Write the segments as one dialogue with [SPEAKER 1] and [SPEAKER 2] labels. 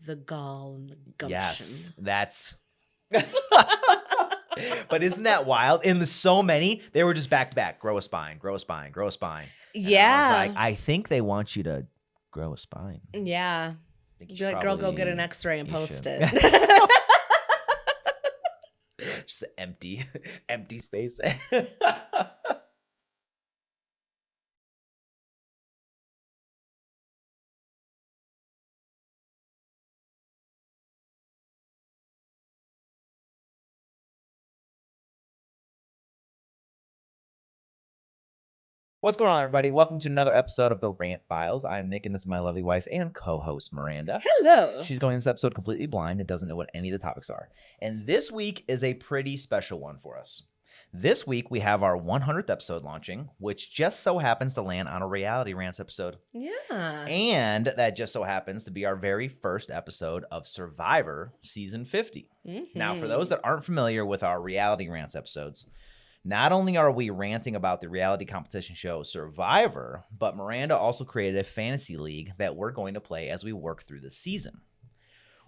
[SPEAKER 1] the gall and the gumption.
[SPEAKER 2] Yes, that's... But isn't that wild? In the so many, they were just back to back. Grow a spine, grow a spine, grow a spine. And
[SPEAKER 1] Yeah.
[SPEAKER 2] I was like, I think they want you to grow a spine.
[SPEAKER 1] Yeah. Be like, girl, go get an x-ray and post it.
[SPEAKER 2] Just empty space. What's going on, everybody? Welcome to another episode of the Rant Files. I'm Nick, and this is my lovely wife and co-host, Miranda.
[SPEAKER 1] Hello.
[SPEAKER 2] She's going this episode completely blind and doesn't know what any of the topics are. And this week is a pretty special one for us. This week, we have our 100th episode launching, which just so happens to land on a Reality Rants episode.
[SPEAKER 1] Yeah.
[SPEAKER 2] And that just so happens to be our very first episode of Survivor Season 50.
[SPEAKER 1] Mm-hmm.
[SPEAKER 2] Now, for those that aren't familiar with our Reality Rants episodes, not only are we ranting about the reality competition show Survivor, but Miranda also created a fantasy league that we're going to play as we work through the season.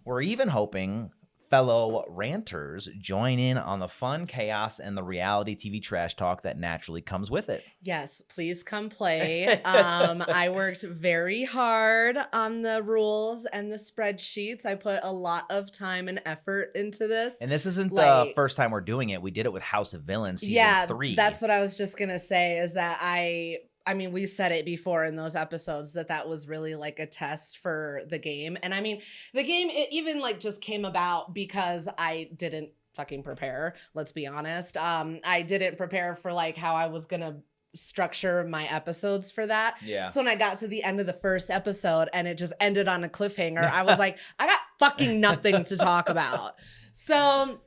[SPEAKER 2] We're even hoping fellow ranters join in on the fun, chaos, and the reality TV trash talk that naturally comes with it.
[SPEAKER 1] Yes, please come play. I worked very hard on the rules and the spreadsheets. I put a lot of time and effort into this.
[SPEAKER 2] And this isn't the first time we're doing it. We did it with House of Villains season 3.
[SPEAKER 1] That's what I was just going to say is that I mean, we said it before in those episodes that was really like a test for the game. And I mean, the game, it even like just came about because I didn't fucking prepare. Let's be honest. I didn't prepare for like how I was going to structure my episodes for that.
[SPEAKER 2] Yeah.
[SPEAKER 1] So when I got to the end of the first episode and it just ended on a cliffhanger, I was like, I got fucking nothing to talk about. So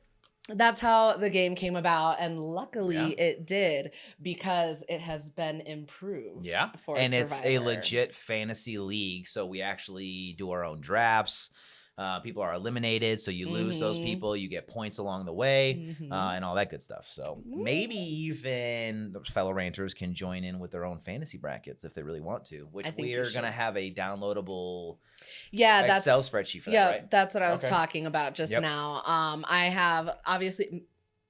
[SPEAKER 1] that's how the game came about, and luckily it did because it has been improved.
[SPEAKER 2] Yeah,
[SPEAKER 1] for
[SPEAKER 2] and
[SPEAKER 1] Survivor.
[SPEAKER 2] It's a legit fantasy league, so we actually do our own drafts. People are eliminated, so you lose those people. You get points along the way, and all that good stuff. So maybe even the fellow ranters can join in with their own fantasy brackets if they really want to, which we are going to have a downloadable Excel spreadsheet for that, right?
[SPEAKER 1] That's what I was talking about just now. I have, obviously,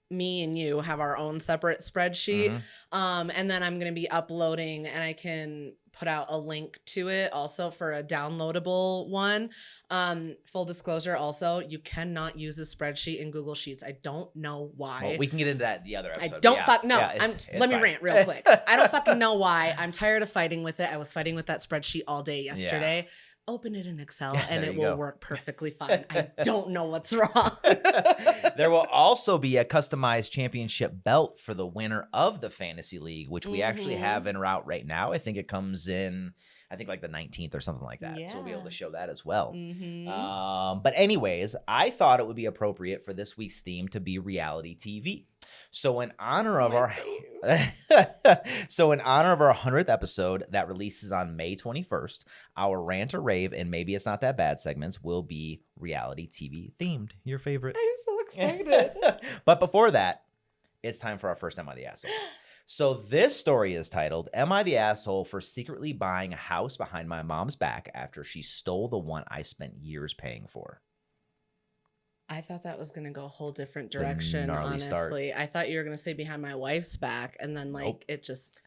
[SPEAKER 1] me and you have our own separate spreadsheet, and then I'm going to be uploading, and I can put out a link to it also for a downloadable one. Full disclosure, also, you cannot use this spreadsheet in Google Sheets. I don't know why.
[SPEAKER 2] Well, we can get into that the other episode.
[SPEAKER 1] I don't let me rant real quick. I don't fucking know why. I'm tired of fighting with it. I was fighting with that spreadsheet all day yesterday. Yeah. Open it in Excel and it will work perfectly fine. I don't know what's wrong.
[SPEAKER 2] There will also be a customized championship belt for the winner of the fantasy league, which we actually have en route right now. I think it comes in, like the 19th or something like that. Yeah. So we'll be able to show that as well. But anyways, I thought it would be appropriate for this week's theme to be reality TV. So in honor of our 100th episode that releases on May 21st, our Rant or Rave and Maybe It's Not That Bad segments will be reality TV themed. Your favorite.
[SPEAKER 1] I'm so excited.
[SPEAKER 2] But before that, it's time for our first Am I the Asshole? So this story is titled, Am I the Asshole for Secretly Buying a House Behind My Mom's Back After She Stole the One I Spent Years Paying For?
[SPEAKER 1] I thought that was going to go a whole different direction, honestly.
[SPEAKER 2] Start.
[SPEAKER 1] I thought you were going to say behind my wife's back, and then it just...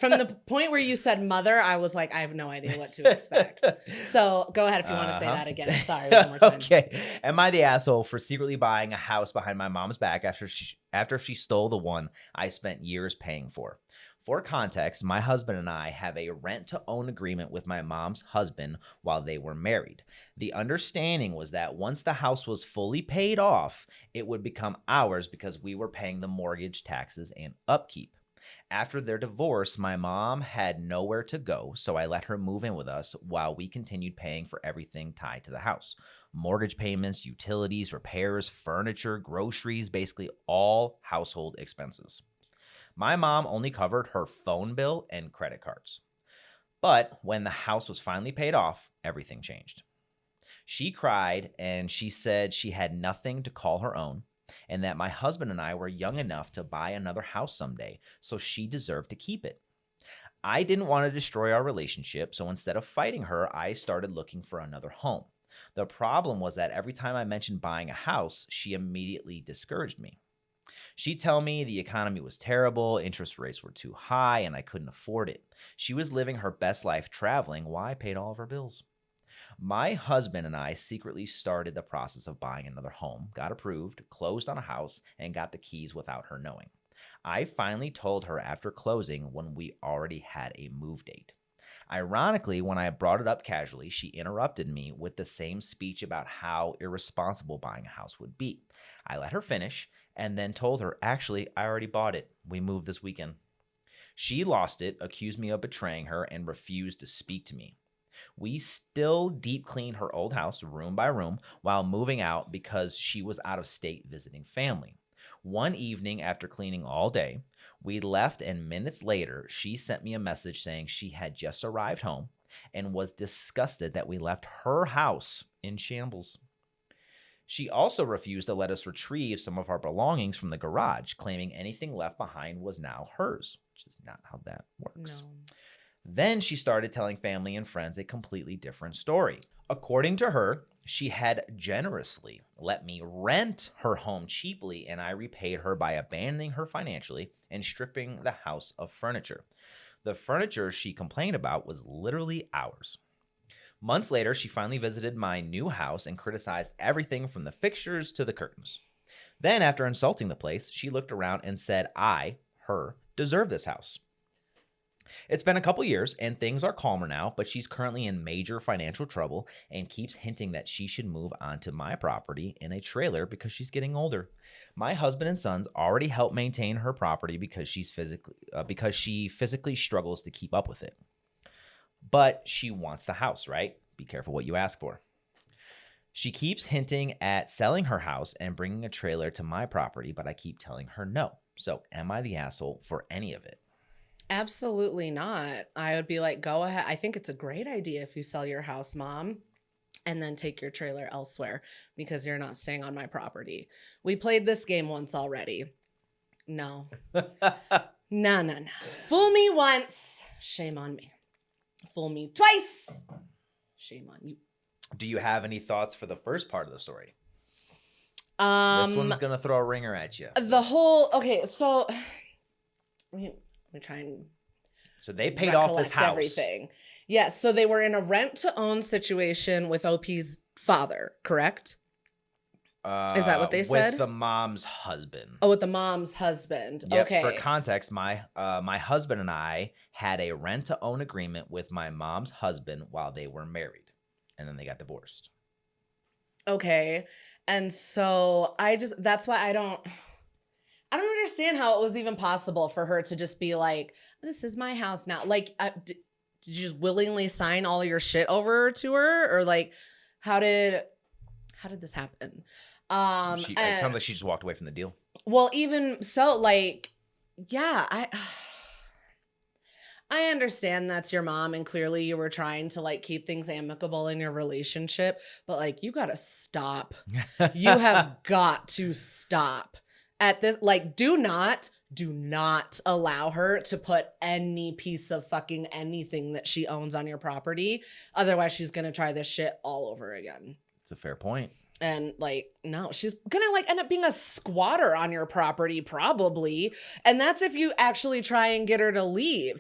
[SPEAKER 1] From the point where you said mother, I was like, I have no idea what to expect. So go ahead if you want to say that again. Sorry, one more time.
[SPEAKER 2] Okay. Am I the asshole for secretly buying a house behind my mom's back after she stole the one I spent years paying for? For context, my husband and I have a rent-to-own agreement with my mom's husband while they were married. The understanding was that once the house was fully paid off, it would become ours because we were paying the mortgage, taxes, and upkeep. After their divorce, my mom had nowhere to go, so I let her move in with us while we continued paying for everything tied to the house. Mortgage payments, utilities, repairs, furniture, groceries, basically all household expenses. My mom only covered her phone bill and credit cards. But when the house was finally paid off, everything changed. She cried and she said she had nothing to call her own and that my husband and I were young enough to buy another house someday, so she deserved to keep it. I didn't want to destroy our relationship, so instead of fighting her, I started looking for another home. The problem was that every time I mentioned buying a house, she immediately discouraged me. She'd tell me the economy was terrible, interest rates were too high, and I couldn't afford it. She was living her best life traveling while I paid all of her bills. My husband and I secretly started the process of buying another home, got approved, closed on a house, and got the keys without her knowing. I finally told her after closing when we already had a move date. Ironically, when I brought it up casually, she interrupted me with the same speech about how irresponsible buying a house would be. I let her finish and then told her, actually, I already bought it. We moved this weekend. She lost it, accused me of betraying her, and refused to speak to me. We still deep cleaned her old house room by room while moving out because she was out of state visiting family. One evening after cleaning all day, we left, and minutes later, she sent me a message saying she had just arrived home and was disgusted that we left her house in shambles. She also refused to let us retrieve some of our belongings from the garage, claiming anything left behind was now hers, which is not how that works.
[SPEAKER 1] No.
[SPEAKER 2] Then she started telling family and friends a completely different story. According to her, she had generously let me rent her home cheaply, and I repaid her by abandoning her financially and stripping the house of furniture. The furniture she complained about was literally ours. Months later, she finally visited my new house and criticized everything from the fixtures to the curtains. Then, after insulting the place, she looked around and said I, her, deserve this house. It's been a couple years and things are calmer now, but she's currently in major financial trouble and keeps hinting that she should move onto my property in a trailer because she's getting older. My husband and sons already help maintain her property because she physically struggles to keep up with it. But she wants the house, right? Be careful what you ask for. She keeps hinting at selling her house and bringing a trailer to my property, but I keep telling her no. So am I the asshole for any of it?
[SPEAKER 1] Absolutely not. I would be like, go ahead. I think it's a great idea if you sell your house, Mom, and then take your trailer elsewhere because you're not staying on my property. We played this game once already. No. No. Fool me once, shame on me. Fool me twice, shame on you.
[SPEAKER 2] Do you have any thoughts for the first part of the story? This one's going to throw a ringer at you.
[SPEAKER 1] So we try and
[SPEAKER 2] they paid off this house.
[SPEAKER 1] Everything. Yes. So they were in a rent-to-own situation with OP's father, correct? Is that what they said?
[SPEAKER 2] With the mom's husband.
[SPEAKER 1] Oh, with the mom's husband.
[SPEAKER 2] Yep,
[SPEAKER 1] okay.
[SPEAKER 2] For context, my husband and I had a rent-to-own agreement with my mom's husband while they were married, and then they got divorced.
[SPEAKER 1] Okay. And so that's why I don't understand how it was even possible for her to just be like, this is my house now. Like, did you just willingly sign all your shit over to her? Or like, how did this happen?
[SPEAKER 2] It sounds like she just walked away from the deal.
[SPEAKER 1] Well, even so, like, yeah, I understand that's your mom and clearly you were trying to like keep things amicable in your relationship, but like, you got to stop. You have got to stop. At this, like, do not allow her to put any piece of fucking anything that she owns on your property. Otherwise, she's going to try this shit all over again.
[SPEAKER 2] It's a fair point.
[SPEAKER 1] And like, no, she's going to like end up being a squatter on your property, probably. And that's if you actually try and get her to leave.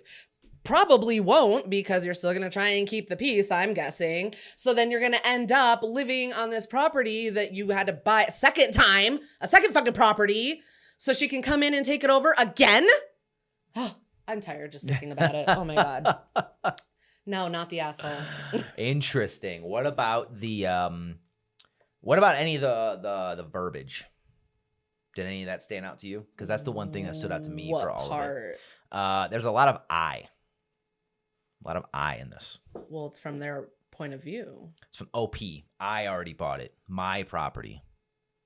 [SPEAKER 1] Probably won't because you're still going to try and keep the peace, I'm guessing. So then you're going to end up living on this property that you had to buy a second fucking property so she can come in and take it over again. Oh, I'm tired just thinking about it. Oh my God. No, not the asshole.
[SPEAKER 2] Interesting. What about any of the verbiage? Did any of that stand out to you? Because that's the one thing that stood out to me for all of it. There's a lot of I. A lot of I in this.
[SPEAKER 1] Well, it's from their point of view.
[SPEAKER 2] It's from OP. I already bought it. My property.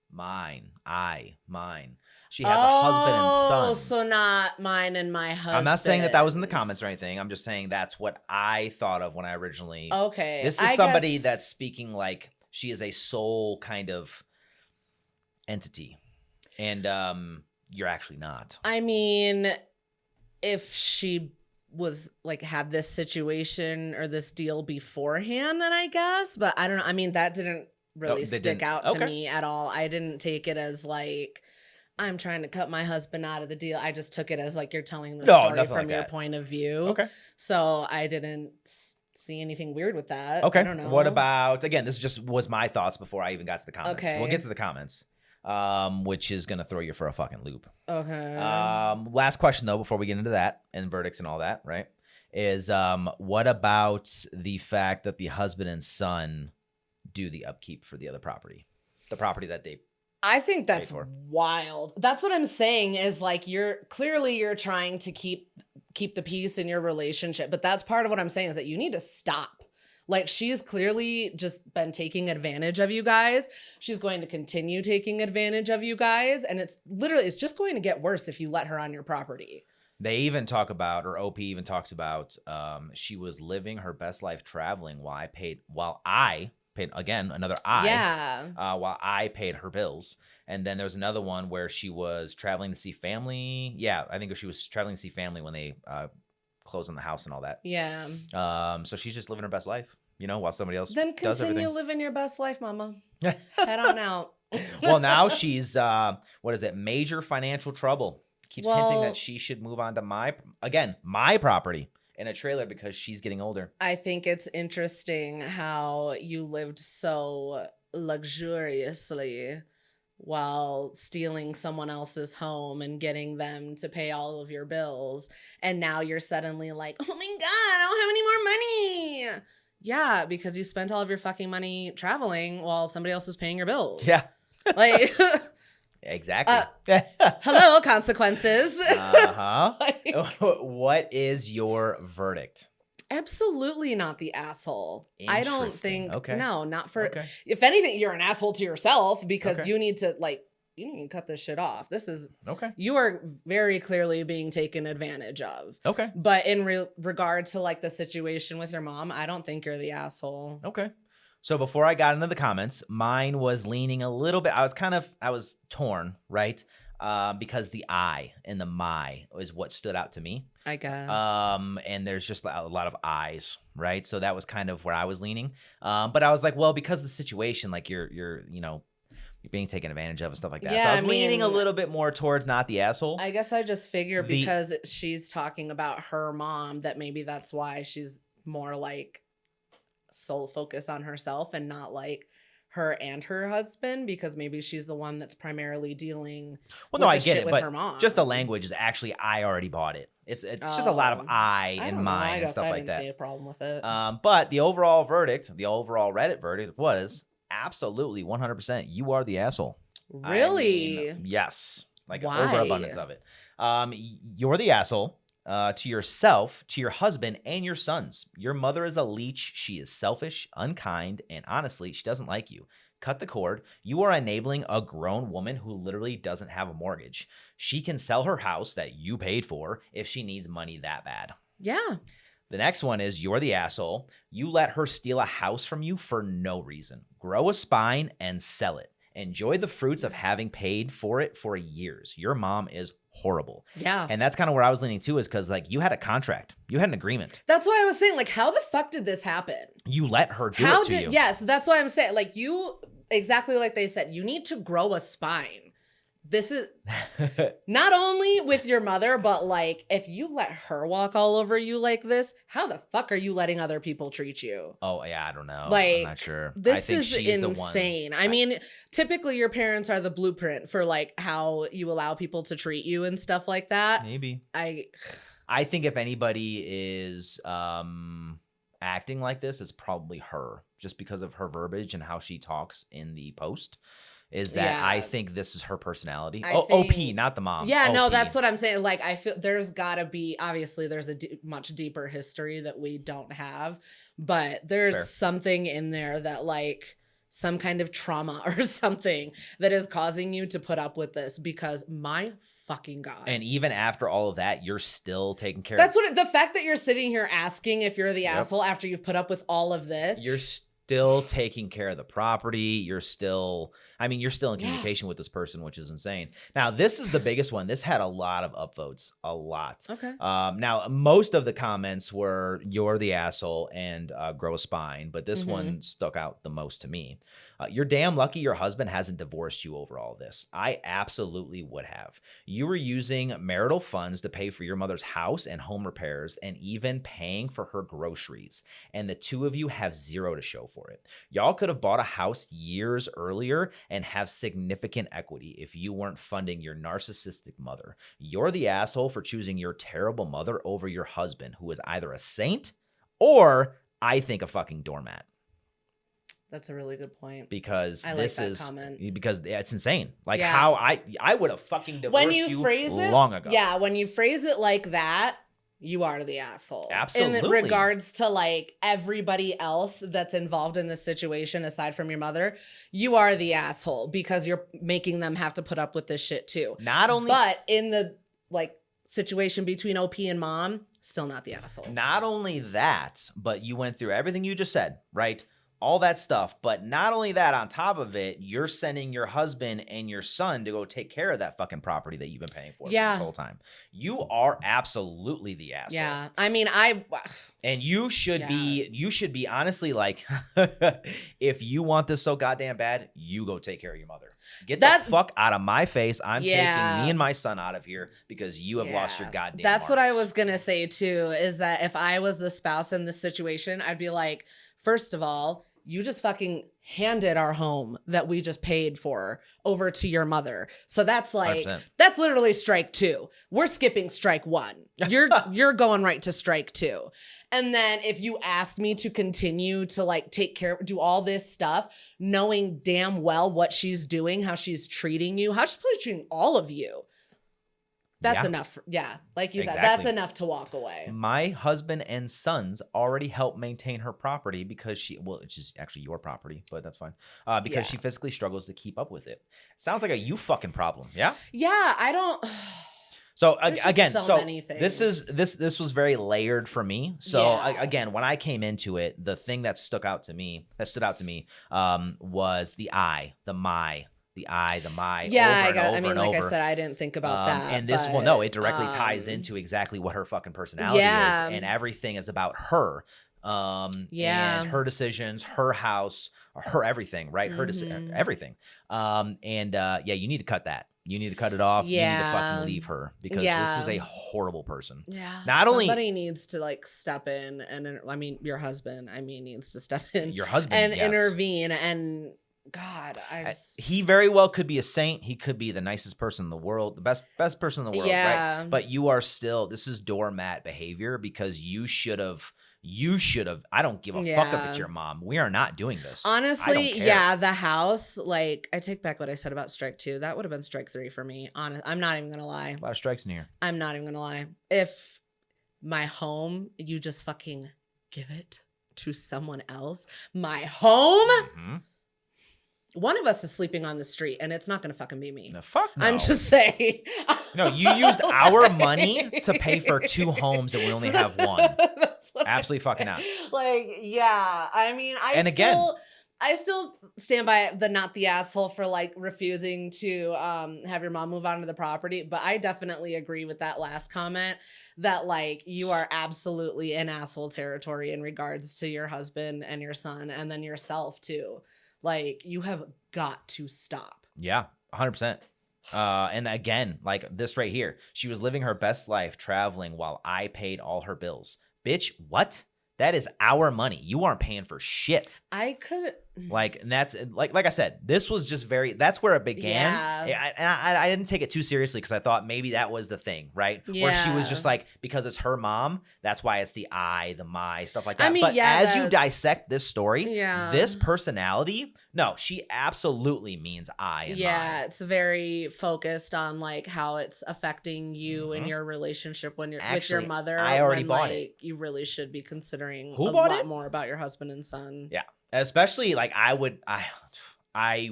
[SPEAKER 2] Mine. Mine. She has a husband and son.
[SPEAKER 1] Oh, so not mine and my husband.
[SPEAKER 2] I'm not saying that was in the comments or anything. I'm just saying that's what I thought of when I originally.
[SPEAKER 1] Okay.
[SPEAKER 2] This is somebody that's speaking like she is a sole kind of entity. And you're actually not.
[SPEAKER 1] I mean, if she was like had this situation or this deal beforehand, then I guess. But I don't know. I mean, that didn't really stick out to me at all. I didn't take it as like I'm trying to cut my husband out of the deal. I just took it as like you're telling the story from your point of view.
[SPEAKER 2] Okay.
[SPEAKER 1] So I didn't see anything weird with that.
[SPEAKER 2] Okay.
[SPEAKER 1] I don't know.
[SPEAKER 2] What about, again, this just was my thoughts before I even got to the comments.
[SPEAKER 1] Okay.
[SPEAKER 2] We'll get to the comments, which is going to throw you for a fucking loop.
[SPEAKER 1] Okay.
[SPEAKER 2] Last question, though, before we get into that and verdicts and all that, right, is what about the fact that the husband and son do the upkeep for the other property? The property that they
[SPEAKER 1] I think that's wild. That's what I'm saying is like you're trying to keep the peace in your relationship. But that's part of what I'm saying is that you need to stop. Like she's clearly just been taking advantage of you guys. She's going to continue taking advantage of you guys. And it's just going to get worse if you let her on your property.
[SPEAKER 2] They even talk about, or OP even talks about, she was living her best life traveling while I paid, again, another I.
[SPEAKER 1] Yeah.
[SPEAKER 2] While I paid her bills. And then there was another one where she was traveling to see family. Yeah, I think she was traveling to see family when they closed on the house and all that.
[SPEAKER 1] Yeah.
[SPEAKER 2] So she's just living her best life, while somebody else
[SPEAKER 1] then
[SPEAKER 2] does everything.
[SPEAKER 1] Then continue living your best life, mama. Head on out.
[SPEAKER 2] Well, now she's, major financial trouble. Keeps hinting that she should move on to my property in a trailer because she's getting older.
[SPEAKER 1] I think it's interesting how you lived so luxuriously while stealing someone else's home and getting them to pay all of your bills. And now you're suddenly like, oh my God, I don't have any more money. Yeah, because you spent all of your fucking money traveling while somebody else is paying your bills.
[SPEAKER 2] Yeah.
[SPEAKER 1] Like...
[SPEAKER 2] Exactly.
[SPEAKER 1] Hello, consequences.
[SPEAKER 2] What is your verdict?
[SPEAKER 1] Absolutely not the asshole. I don't think.
[SPEAKER 2] Okay.
[SPEAKER 1] No, not for. Okay. If anything, you're an asshole to yourself because you need to cut this shit off. This is okay. You are very clearly being taken advantage of. Okay. But in regard to like the situation with your mom, I don't think you're the asshole.
[SPEAKER 2] Okay. So before I got into the comments, mine was leaning a little bit. I was torn, right? Because the I and the my is what stood out to me.
[SPEAKER 1] I guess.
[SPEAKER 2] And there's just a lot of I's, right? So that was kind of where I was leaning. But I was like, well, because of the situation, like you're being taken advantage of and stuff like that. Yeah, so I was leaning a little bit more towards not the asshole.
[SPEAKER 1] I guess I just figure because she's talking about her mom that maybe that's why she's more like sole focus on herself and not like her and her husband, because maybe she's the one that's primarily dealing with
[SPEAKER 2] I get it,
[SPEAKER 1] with
[SPEAKER 2] but
[SPEAKER 1] her mom.
[SPEAKER 2] Just the language is actually I already bought it. It's just a lot of I and mine and stuff like that. I didn't see
[SPEAKER 1] a problem with it.
[SPEAKER 2] But the overall Reddit verdict was absolutely 100%. You are the asshole.
[SPEAKER 1] Really?
[SPEAKER 2] Yes. Like an overabundance of it. You're the asshole. To yourself, to your husband, and your sons. Your mother is a leech. She is selfish, unkind, and honestly, she doesn't like you. Cut the cord. You are enabling a grown woman who literally doesn't have a mortgage. She can sell her house that you paid for if she needs money that bad.
[SPEAKER 1] Yeah.
[SPEAKER 2] The next one is you're the asshole. You let her steal a house from you for no reason. Grow a spine and sell it. Enjoy the fruits of having paid for it for years. Your mom is horrible.
[SPEAKER 1] Yeah.
[SPEAKER 2] And that's kind of where I was leaning too, is because like you had a contract. You had an agreement.
[SPEAKER 1] That's why I was saying, like, how the fuck did this happen?
[SPEAKER 2] You let her do it to you.
[SPEAKER 1] Yes, that's why I'm saying, like, you, exactly like they said, you need to grow a spine. This is not only with your mother, but like if you let her walk all over you like this, how the fuck are you letting other people treat you?
[SPEAKER 2] Oh yeah, I don't know.
[SPEAKER 1] Like,
[SPEAKER 2] I'm not sure.
[SPEAKER 1] This is insane. I mean, typically your parents are the blueprint for like how you allow people to treat you and stuff like that.
[SPEAKER 2] Maybe. I think if anybody is acting like this, it's probably her, just because of her verbiage and how she talks in the post. Is that I think this is her personality. OP, not the mom.
[SPEAKER 1] Yeah,
[SPEAKER 2] OP.
[SPEAKER 1] no, that's what I'm saying. Like, I feel there's got to be, obviously, there's a much deeper history that we don't have. But there's something in there that, like, some kind of trauma or something that is causing you to put up with this, because my fucking God.
[SPEAKER 2] And even after all of that, you're still taking care
[SPEAKER 1] of. That's what the fact that you're sitting here asking if you're the asshole after you've put up with all of this.
[SPEAKER 2] still taking care of the property. You're still in communication with this person, which is insane. Now, this is the biggest one. This had a lot of upvotes, a lot.
[SPEAKER 1] Okay.
[SPEAKER 2] Now, most of the comments were "you're the asshole" and "grow a spine," but this one stuck out the most to me. You're damn lucky your husband hasn't divorced you over all this. I absolutely would have. You were using marital funds to pay for your mother's house and home repairs and even paying for her groceries. And the two of you have zero to show for it. Y'all could have bought a house years earlier and have significant equity if you weren't funding your narcissistic mother. You're the asshole for choosing your terrible mother over your husband, who is either a saint or, I think, a fucking doormat.
[SPEAKER 1] That's a really good point.
[SPEAKER 2] Because
[SPEAKER 1] I
[SPEAKER 2] this
[SPEAKER 1] like that
[SPEAKER 2] is
[SPEAKER 1] comment.
[SPEAKER 2] because it's insane. Like how I would have fucking divorced
[SPEAKER 1] when you phrase it
[SPEAKER 2] long ago.
[SPEAKER 1] Yeah, when you phrase it like that, you are the asshole.
[SPEAKER 2] Absolutely.
[SPEAKER 1] In regards to like everybody else that's involved in this situation aside from your mother, you are the asshole because you're making them have to put up with this shit too. But in the like situation between OP and mom, still not the asshole.
[SPEAKER 2] Not only that, but you went through everything you just said, right? All that stuff. But not only that, on top of it, you're sending your husband and your son to go take care of that fucking property that you've been paying for this whole time. You are absolutely the asshole.
[SPEAKER 1] Yeah. I mean,
[SPEAKER 2] and you should be honestly like, if you want this so goddamn bad, you go take care of your mother. Get the fuck out of my face. I'm taking me and my son out of here because you have lost your goddamn
[SPEAKER 1] That's what I was going to say too, is that if I was the spouse in this situation, I'd be like, first of all, you just fucking handed our home that we just paid for over to your mother. So that's like, 100%. That's literally strike 2. We're skipping strike 1. You're going right to strike 2. And then if you asked me to continue to like take care, do all this stuff, knowing damn well what she's doing, how she's treating you, how she's treating all of you. That's enough. Yeah. Like you said, that's enough to walk away.
[SPEAKER 2] My husband and sons already help maintain her property because which is actually your property, but that's fine. Because she physically struggles to keep up with it. Sounds like a you fucking problem. Yeah.
[SPEAKER 1] Yeah. I don't.
[SPEAKER 2] So again, this was very layered for me. So again, when I came into it, the thing that stood out to me, was the I, the my. The I, the my,
[SPEAKER 1] like I said, I didn't think about that.
[SPEAKER 2] And this one, no, it directly ties into exactly what her fucking personality is, and everything is about her, and her decisions, her house, her everything, right? Her everything, you need to cut that. You need to cut it off. You need to fucking leave her because this is a horrible person.
[SPEAKER 1] Yeah.
[SPEAKER 2] Somebody
[SPEAKER 1] needs to like step in, and I mean, your husband, needs to step in.
[SPEAKER 2] Your husband,
[SPEAKER 1] and intervene and. God,
[SPEAKER 2] he very well could be a saint. He could be the nicest person in the world, the best person in the world, right? But you are still, this is doormat behavior because you should have. I don't give a fuck if it's your mom. We are not doing this.
[SPEAKER 1] Honestly, the house, like, I take back what I said about strike 2. That would have been strike 3 for me. I'm not even gonna lie.
[SPEAKER 2] A lot of strikes in here.
[SPEAKER 1] I'm not even gonna lie. If my home, you just fucking give it to someone else, my home. Mm-hmm. One of us is sleeping on the street, and it's not going to fucking be me.
[SPEAKER 2] No, fuck no.
[SPEAKER 1] I'm just saying.
[SPEAKER 2] No, you used our money to pay for 2 homes, and we only have 1. Absolutely fucking out.
[SPEAKER 1] Like, yeah. I mean, I still stand by the not the asshole for like refusing to have your mom move on to the property. But I definitely agree with that last comment that like you are absolutely in asshole territory in regards to your husband and your son and then yourself too. Like, you have got to stop.
[SPEAKER 2] Yeah, 100%. And again, like this right here, she was living her best life traveling while I paid all her bills. Bitch, what? That is our money. You aren't paying for shit.
[SPEAKER 1] I could...
[SPEAKER 2] Like, and that's like I said, this was just that's where it began. I didn't take it too seriously because I thought maybe that was the thing, right? Yeah. Where she was just like, because it's her mom, that's why it's the I, the my, stuff like that. I mean, but as you dissect this story, this personality, no, she absolutely means I and my.
[SPEAKER 1] It's very focused on like how it's affecting you and your relationship when you're with your mother.
[SPEAKER 2] I already bought it.
[SPEAKER 1] You really should be considering a lot more about your husband and son.
[SPEAKER 2] Yeah. Especially like I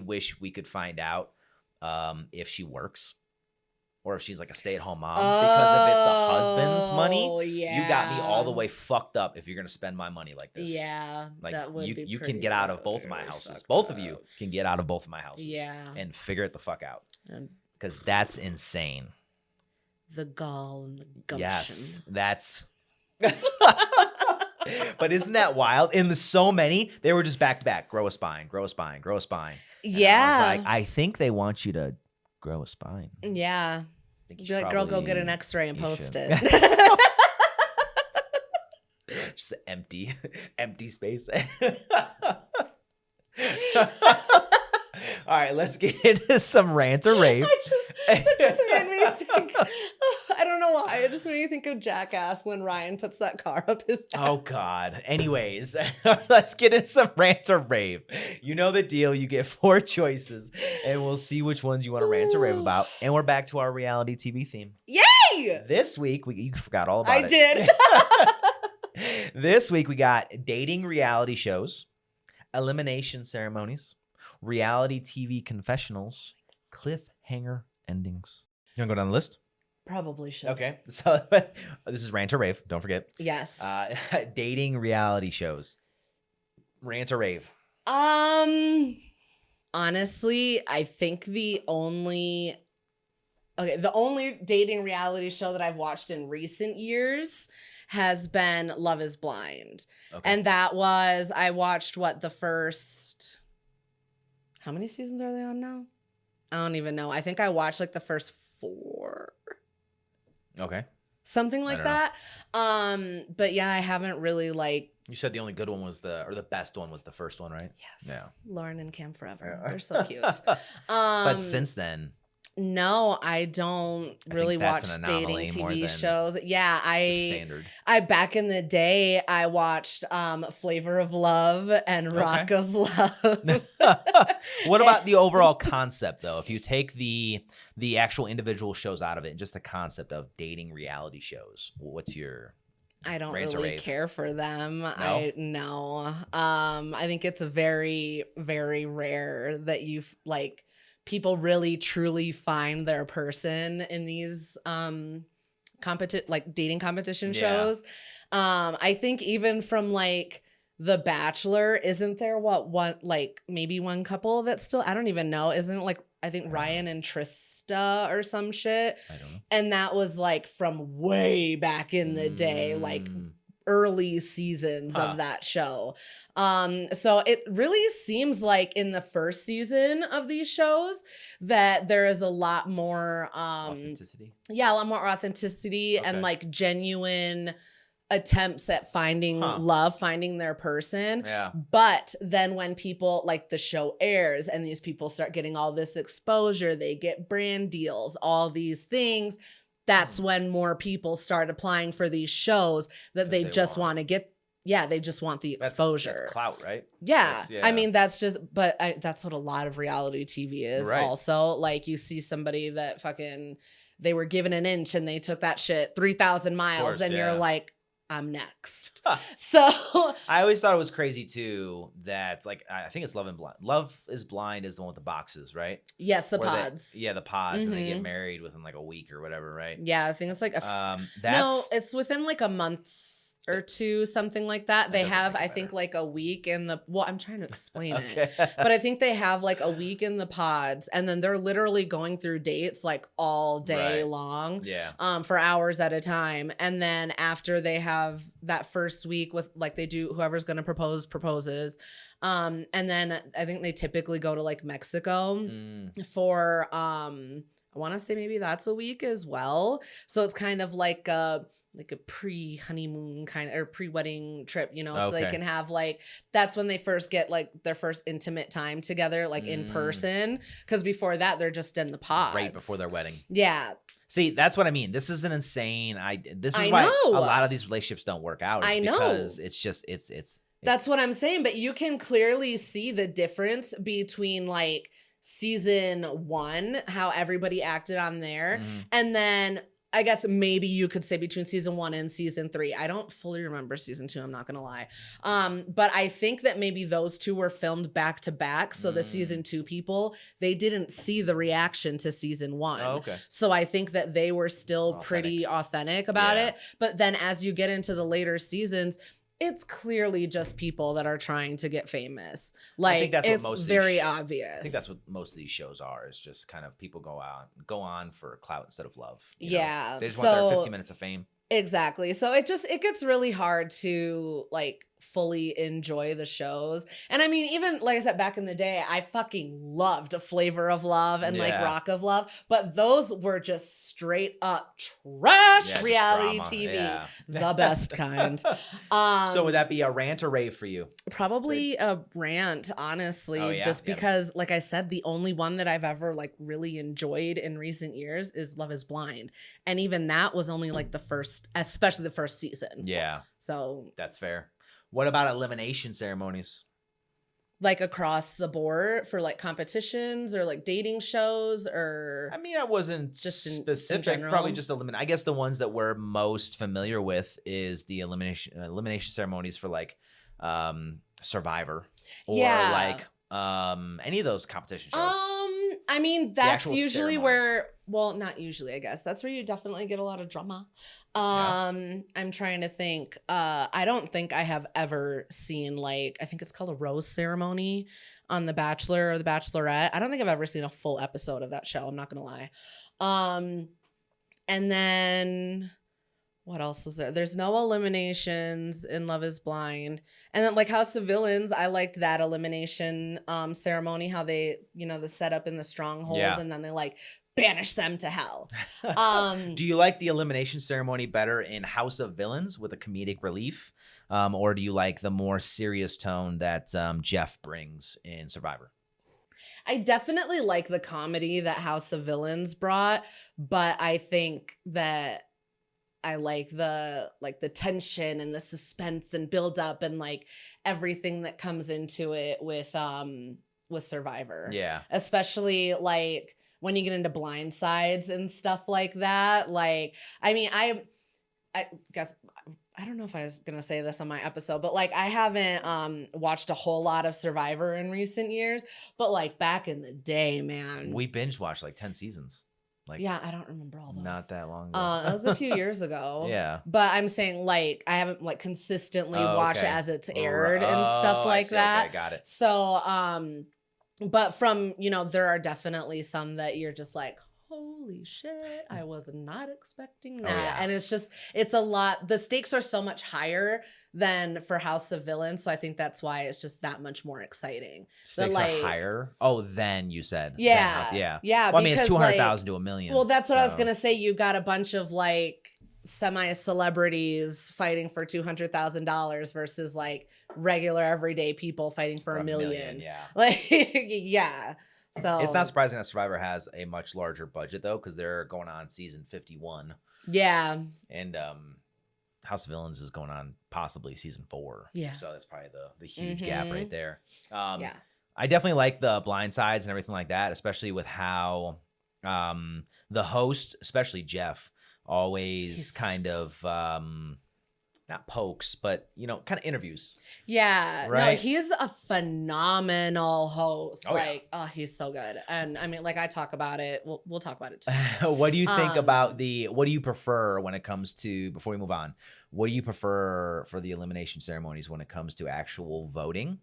[SPEAKER 2] wish we could find out if she works or if she's like a stay-at-home mom. Because if it's the husband's money,
[SPEAKER 1] yeah.
[SPEAKER 2] you got me all the way fucked up if you're gonna spend my money like this.
[SPEAKER 1] Yeah,
[SPEAKER 2] like
[SPEAKER 1] that would be
[SPEAKER 2] you
[SPEAKER 1] pretty
[SPEAKER 2] can get out of both of my houses. Both of you can get out of both of my houses.
[SPEAKER 1] Yeah,
[SPEAKER 2] and figure it the fuck out. Because that's insane.
[SPEAKER 1] The gall and the gumption.
[SPEAKER 2] Yes, that's. But isn't that wild? In the so many, they were just back to back. Grow a spine, grow a spine, grow a spine. And
[SPEAKER 1] yeah.
[SPEAKER 2] I was like, I think they want you to grow a spine.
[SPEAKER 1] Yeah. Be like, girl, go get an X-ray and post it.
[SPEAKER 2] Just an empty space. All right, let's get into some rant or rave.
[SPEAKER 1] That just made me think. I don't know why. It just made me think of Jackass when Ryan puts that car up his ass.
[SPEAKER 2] Oh, God. Anyways, let's get into some rant or rave. You know the deal. You get 4 choices, and we'll see which ones you want to rant or rave about. And we're back to our reality TV theme.
[SPEAKER 1] Yay!
[SPEAKER 2] This week, you forgot all about it.
[SPEAKER 1] I
[SPEAKER 2] did. This week, we got dating reality shows, elimination ceremonies, reality TV confessionals, cliffhanger endings. You want to go down the list?
[SPEAKER 1] Probably should.
[SPEAKER 2] Okay. So this is Rant or Rave. Don't forget.
[SPEAKER 1] Yes.
[SPEAKER 2] Dating reality shows. Rant or Rave?
[SPEAKER 1] Honestly, I think the only dating reality show that I've watched in recent years has been Love is Blind. Okay. And that was, I watched the first, how many seasons are they on now? I don't even know. I think I watched the first 4.
[SPEAKER 2] Okay.
[SPEAKER 1] Something like that. But yeah, I haven't really
[SPEAKER 2] You said the only good one was the best one was the first one, right?
[SPEAKER 1] Yes.
[SPEAKER 2] Yeah.
[SPEAKER 1] Lauren and Cam forever. They're so cute.
[SPEAKER 2] But since then.
[SPEAKER 1] No, I don't really watch dating TV shows. Yeah, I back in the day I watched Flavor of Love and Rock of Love.
[SPEAKER 2] What about the overall concept though? If you take the actual individual shows out of it, just the concept of dating reality shows, what's your
[SPEAKER 1] I don't really care for them.
[SPEAKER 2] No?
[SPEAKER 1] I think it's very, very rare that you've people really truly find their person in these dating competition shows. I think even from The Bachelor, isn't there maybe one couple that's still, I don't even know, isn't I think Ryan and Trista or some shit.
[SPEAKER 2] I don't know.
[SPEAKER 1] And that was from way back in the day, early seasons of that show. So it really seems like in the first season of these shows that there is a lot more
[SPEAKER 2] authenticity.
[SPEAKER 1] Yeah, a lot more authenticity and genuine attempts at finding love, finding their person.
[SPEAKER 2] Yeah.
[SPEAKER 1] But then when people the show airs and these people start getting all this exposure, they get brand deals, all these things. That's when more people start applying for these shows that they just want to get. Yeah, they just want the exposure.
[SPEAKER 2] That's clout, right?
[SPEAKER 1] Yeah. I mean, that's just, that's what a lot of reality TV is also. You see somebody that they were given an inch and they took that shit 3,000 miles and you're like, I'm next. So
[SPEAKER 2] I always thought it was crazy too that I think it's Love and Blind. Love is Blind is the one with the boxes, right?
[SPEAKER 1] Yes, the pods.
[SPEAKER 2] The pods, and they get married within a week or whatever, right?
[SPEAKER 1] Yeah, I think it's no, it's within a month or 2, something like that. They have, I think, a week in the, I'm trying to explain it, but I think they have a week in the pods, and then they're literally going through dates all day long, for hours at a time. And then after they have that first week with they do, whoever's going to proposes. And then I think they typically go to Mexico for, I want to say maybe that's a week as well. So it's kind of a pre-honeymoon or pre-wedding trip, so they can have that's when they first get their first intimate time together, in person. Because before that, they're just in the pods.
[SPEAKER 2] Right before their wedding.
[SPEAKER 1] Yeah.
[SPEAKER 2] See, that's what I mean. This is an insane. This is why a lot of these relationships don't work out. Because it's just it's.
[SPEAKER 1] That's what I'm saying. But you can clearly see the difference between season 1, how everybody acted on there, and then I guess maybe you could say between season 1 and season 3. I don't fully remember season 2. I'm not going to lie. But I think that maybe those 2 were filmed back to back. So the season 2 people, they didn't see the reaction to season 1.
[SPEAKER 2] Oh, okay.
[SPEAKER 1] So I think that they were still pretty authentic about it. But then as you get into the later seasons, it's clearly just people that are trying to get famous. Like, I think that's what most very obvious.
[SPEAKER 2] I think that's what most of these shows are, is just kind of people go on for clout instead of love. They just want their 15 minutes of fame.
[SPEAKER 1] Exactly. So it gets really hard to like fully enjoy the shows. And I mean, even like I said, back in the day, I fucking loved Flavor of Love and like Rock of Love, but those were just straight up trash reality TV, the best kind.
[SPEAKER 2] So would that be a rant or rave for you?
[SPEAKER 1] Probably a rant, honestly, just because, like I said, the only one that I've ever like really enjoyed in recent years is Love is Blind. And even that was only like especially the first season.
[SPEAKER 2] Yeah.
[SPEAKER 1] So
[SPEAKER 2] that's fair. What about elimination ceremonies?
[SPEAKER 1] Like across the board for like competitions or like dating shows, or
[SPEAKER 2] I mean, I wasn't just specific. Probably just eliminate. I guess the ones that we're most familiar with is the elimination ceremonies for like Survivor or like any of those competition shows.
[SPEAKER 1] I mean, that's usually where, well, not usually, I guess. That's where you definitely get a lot of drama. I'm trying to think. I don't think I have ever seen like, I think it's called a rose ceremony on The Bachelor or The Bachelorette. I don't think I've ever seen a full episode of that show. I'm not going to lie. And then what else is there? There's no eliminations in Love is Blind. And then like House of Villains, I liked that elimination ceremony, how they, the setup in the strongholds and then they like banish them to hell.
[SPEAKER 2] Do you like the elimination ceremony better in House of Villains with a comedic relief? Or do you like the more serious tone that Jeff brings in Survivor?
[SPEAKER 1] I definitely like the comedy that House of Villains brought, but I think that I like the tension and the suspense and build up and like everything that comes into it with Survivor. Yeah. Especially like when you get into blind sides and stuff like that. Like, I mean, I guess I don't know if I was going to say this on my episode, but like I haven't watched a whole lot of Survivor in recent years, but like back in the day, man.
[SPEAKER 2] We binge watched like 10 seasons. Like,
[SPEAKER 1] yeah, I don't remember all those.
[SPEAKER 2] Not that long ago.
[SPEAKER 1] It was a few years ago.
[SPEAKER 2] Yeah.
[SPEAKER 1] But I'm saying like I haven't like consistently watched as it's aired and stuff like that.
[SPEAKER 2] Okay, got it.
[SPEAKER 1] So but from, there are definitely some that you're just like, holy shit, I was not expecting that. And it's a lot. The stakes are so much higher than for House of Villains. So I think that's why it's just that much more exciting.
[SPEAKER 2] Stakes are higher? Oh, then you said.
[SPEAKER 1] Yeah.
[SPEAKER 2] Yeah. Well, I mean, it's 200,000 to $1 million.
[SPEAKER 1] Well, that's what I was going to say. You got a bunch of like semi-celebrities fighting for $200,000 versus like regular everyday people fighting for $1 million. Yeah. Like, yeah. So
[SPEAKER 2] it's not surprising that Survivor has a much larger budget though, because they're going on season 51.
[SPEAKER 1] Yeah.
[SPEAKER 2] And House of Villains is going on possibly season 4.
[SPEAKER 1] Yeah.
[SPEAKER 2] So that's probably the huge gap right there. I definitely like the blind sides and everything like that, especially with how the host, especially Jeff, always kind of not pokes, but kind of interviews.
[SPEAKER 1] Yeah,
[SPEAKER 2] right?
[SPEAKER 1] No, he's a phenomenal host. He's so good. And I mean, like I talk about it. We'll talk about it too.
[SPEAKER 2] What do you think about what do you prefer when it comes to, before we move on, what do you prefer for the elimination ceremonies when it comes to actual voting?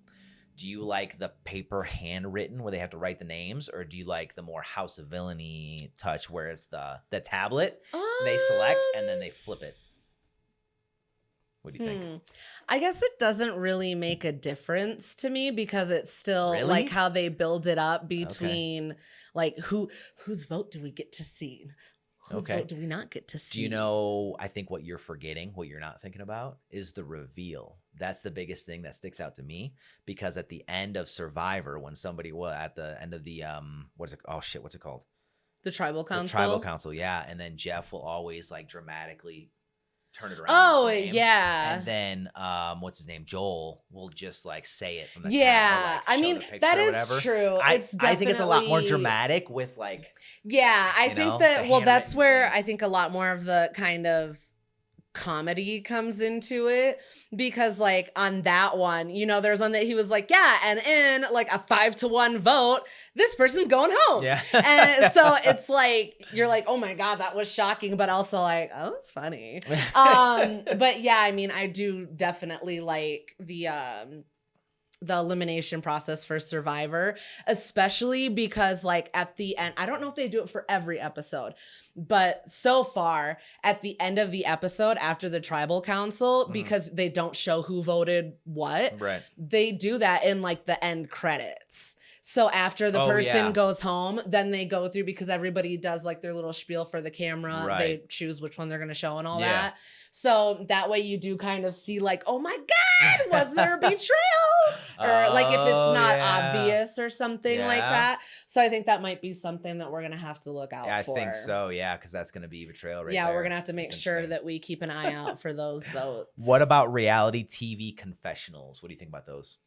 [SPEAKER 2] Do you like the paper handwritten where they have to write the names, or do you like the more House of Villainy touch where it's the tablet, they select and then they flip it? What do you think?
[SPEAKER 1] I guess it doesn't really make a difference to me because it's still like how they build it up between like whose vote do we get to see? Whose vote do we not get to see?
[SPEAKER 2] Do you know, I think what you're forgetting, what you're not thinking about is the reveal. That's the biggest thing that sticks out to me, because at the end of Survivor, when somebody at the end of the what's it called?
[SPEAKER 1] The Tribal Council.
[SPEAKER 2] The Tribal Council, yeah. And then Jeff will always like dramatically turn it around.
[SPEAKER 1] Oh, yeah.
[SPEAKER 2] And then, what's his name? Joel will just like say it from the
[SPEAKER 1] yeah.
[SPEAKER 2] tab, or, like,
[SPEAKER 1] I mean,
[SPEAKER 2] that
[SPEAKER 1] is true.
[SPEAKER 2] I think it's a lot more dramatic with like.
[SPEAKER 1] Yeah, I think that. Well, that's where I think a lot more of the kind of comedy comes into it, because like on that one, you know, there's one that he was like, yeah, and in like a 5-1 vote, this person's going home.
[SPEAKER 2] Yeah.
[SPEAKER 1] And so it's like, you're like, oh my God, that was shocking, but also like, oh, it's funny. But yeah, I mean, I do definitely like the elimination process for Survivor, especially because like at the end, I don't know if they do it for every episode, but so far at the end of the episode after the tribal council, because they don't show who voted what,
[SPEAKER 2] right,
[SPEAKER 1] they do that in like the end credits. So after the person goes home, then they go through, because everybody does like their little spiel for the camera.
[SPEAKER 2] Right.
[SPEAKER 1] They choose which one they're going to show and all that. So that way you do kind of see like, oh my God, was there a betrayal? Or like if it's not obvious or something like that. So I think that might be something that we're going to have to look out for.
[SPEAKER 2] I think so, yeah, because that's going to be betrayal right there.
[SPEAKER 1] Yeah, we're going to have to make sure that we keep an eye out for those votes.
[SPEAKER 2] What about reality TV confessionals? What do you think about those?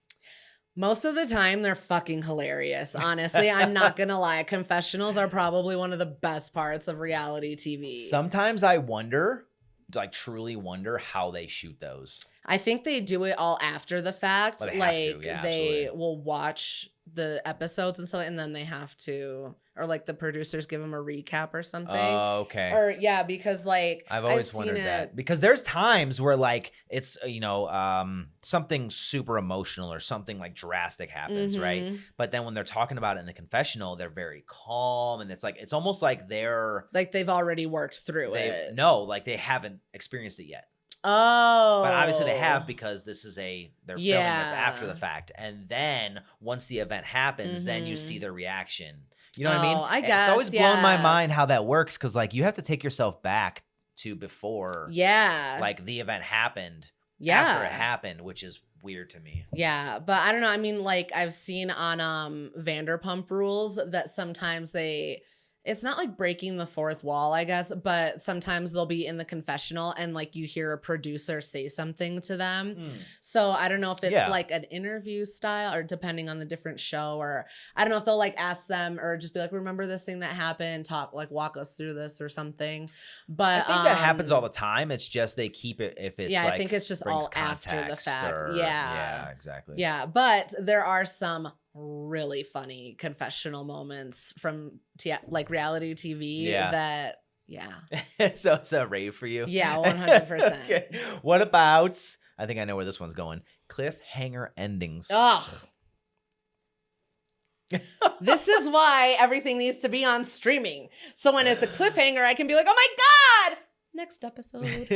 [SPEAKER 1] Most of the time, they're fucking hilarious. Honestly, I'm not going to lie. Confessionals are probably one of the best parts of reality TV.
[SPEAKER 2] Sometimes I wonder, like truly wonder, how they shoot those.
[SPEAKER 1] I think they do it all after the fact.
[SPEAKER 2] Well,
[SPEAKER 1] they will watch the episodes and so, and then they have to, or like the producers give them a recap or something.
[SPEAKER 2] Oh, okay.
[SPEAKER 1] Or yeah, because like
[SPEAKER 2] I've always wondered that, because there's times where like it's, you know, something super emotional or something like drastic happens, right? But then when they're talking about it in the confessional, they're very calm, and it's like, it's almost like
[SPEAKER 1] they've already worked through it.
[SPEAKER 2] No, like they haven't experienced it yet.
[SPEAKER 1] Oh,
[SPEAKER 2] but obviously they have, because this is they're filming this after the fact, and then once the event happens, then you see their reaction. You know what I mean?
[SPEAKER 1] I guess
[SPEAKER 2] it's always blown my mind how that works, because like you have to take yourself back to before, like the event happened, after it happened, which is weird to me.
[SPEAKER 1] Yeah, but I don't know. I mean, like I've seen on Vanderpump Rules that sometimes it's not like breaking the fourth wall, I guess, but sometimes they'll be in the confessional and like you hear a producer say something to them. So I don't know if it's like an interview style, or depending on the different show, or I don't know if they'll like ask them or just be like, remember this thing that happened, walk us through this or something. But
[SPEAKER 2] I think that happens all the time. It's just they keep it, if it's
[SPEAKER 1] I think it's just all after the fact.
[SPEAKER 2] Yeah, exactly.
[SPEAKER 1] Yeah, but there are some really funny confessional moments from like reality TV that
[SPEAKER 2] so it's a rave for you.
[SPEAKER 1] 100%.
[SPEAKER 2] Okay. What about, I think I know where this one's going, cliffhanger endings?
[SPEAKER 1] Ugh. This is why everything needs to be on streaming, so when it's a cliffhanger I can be like, oh my God, next episode.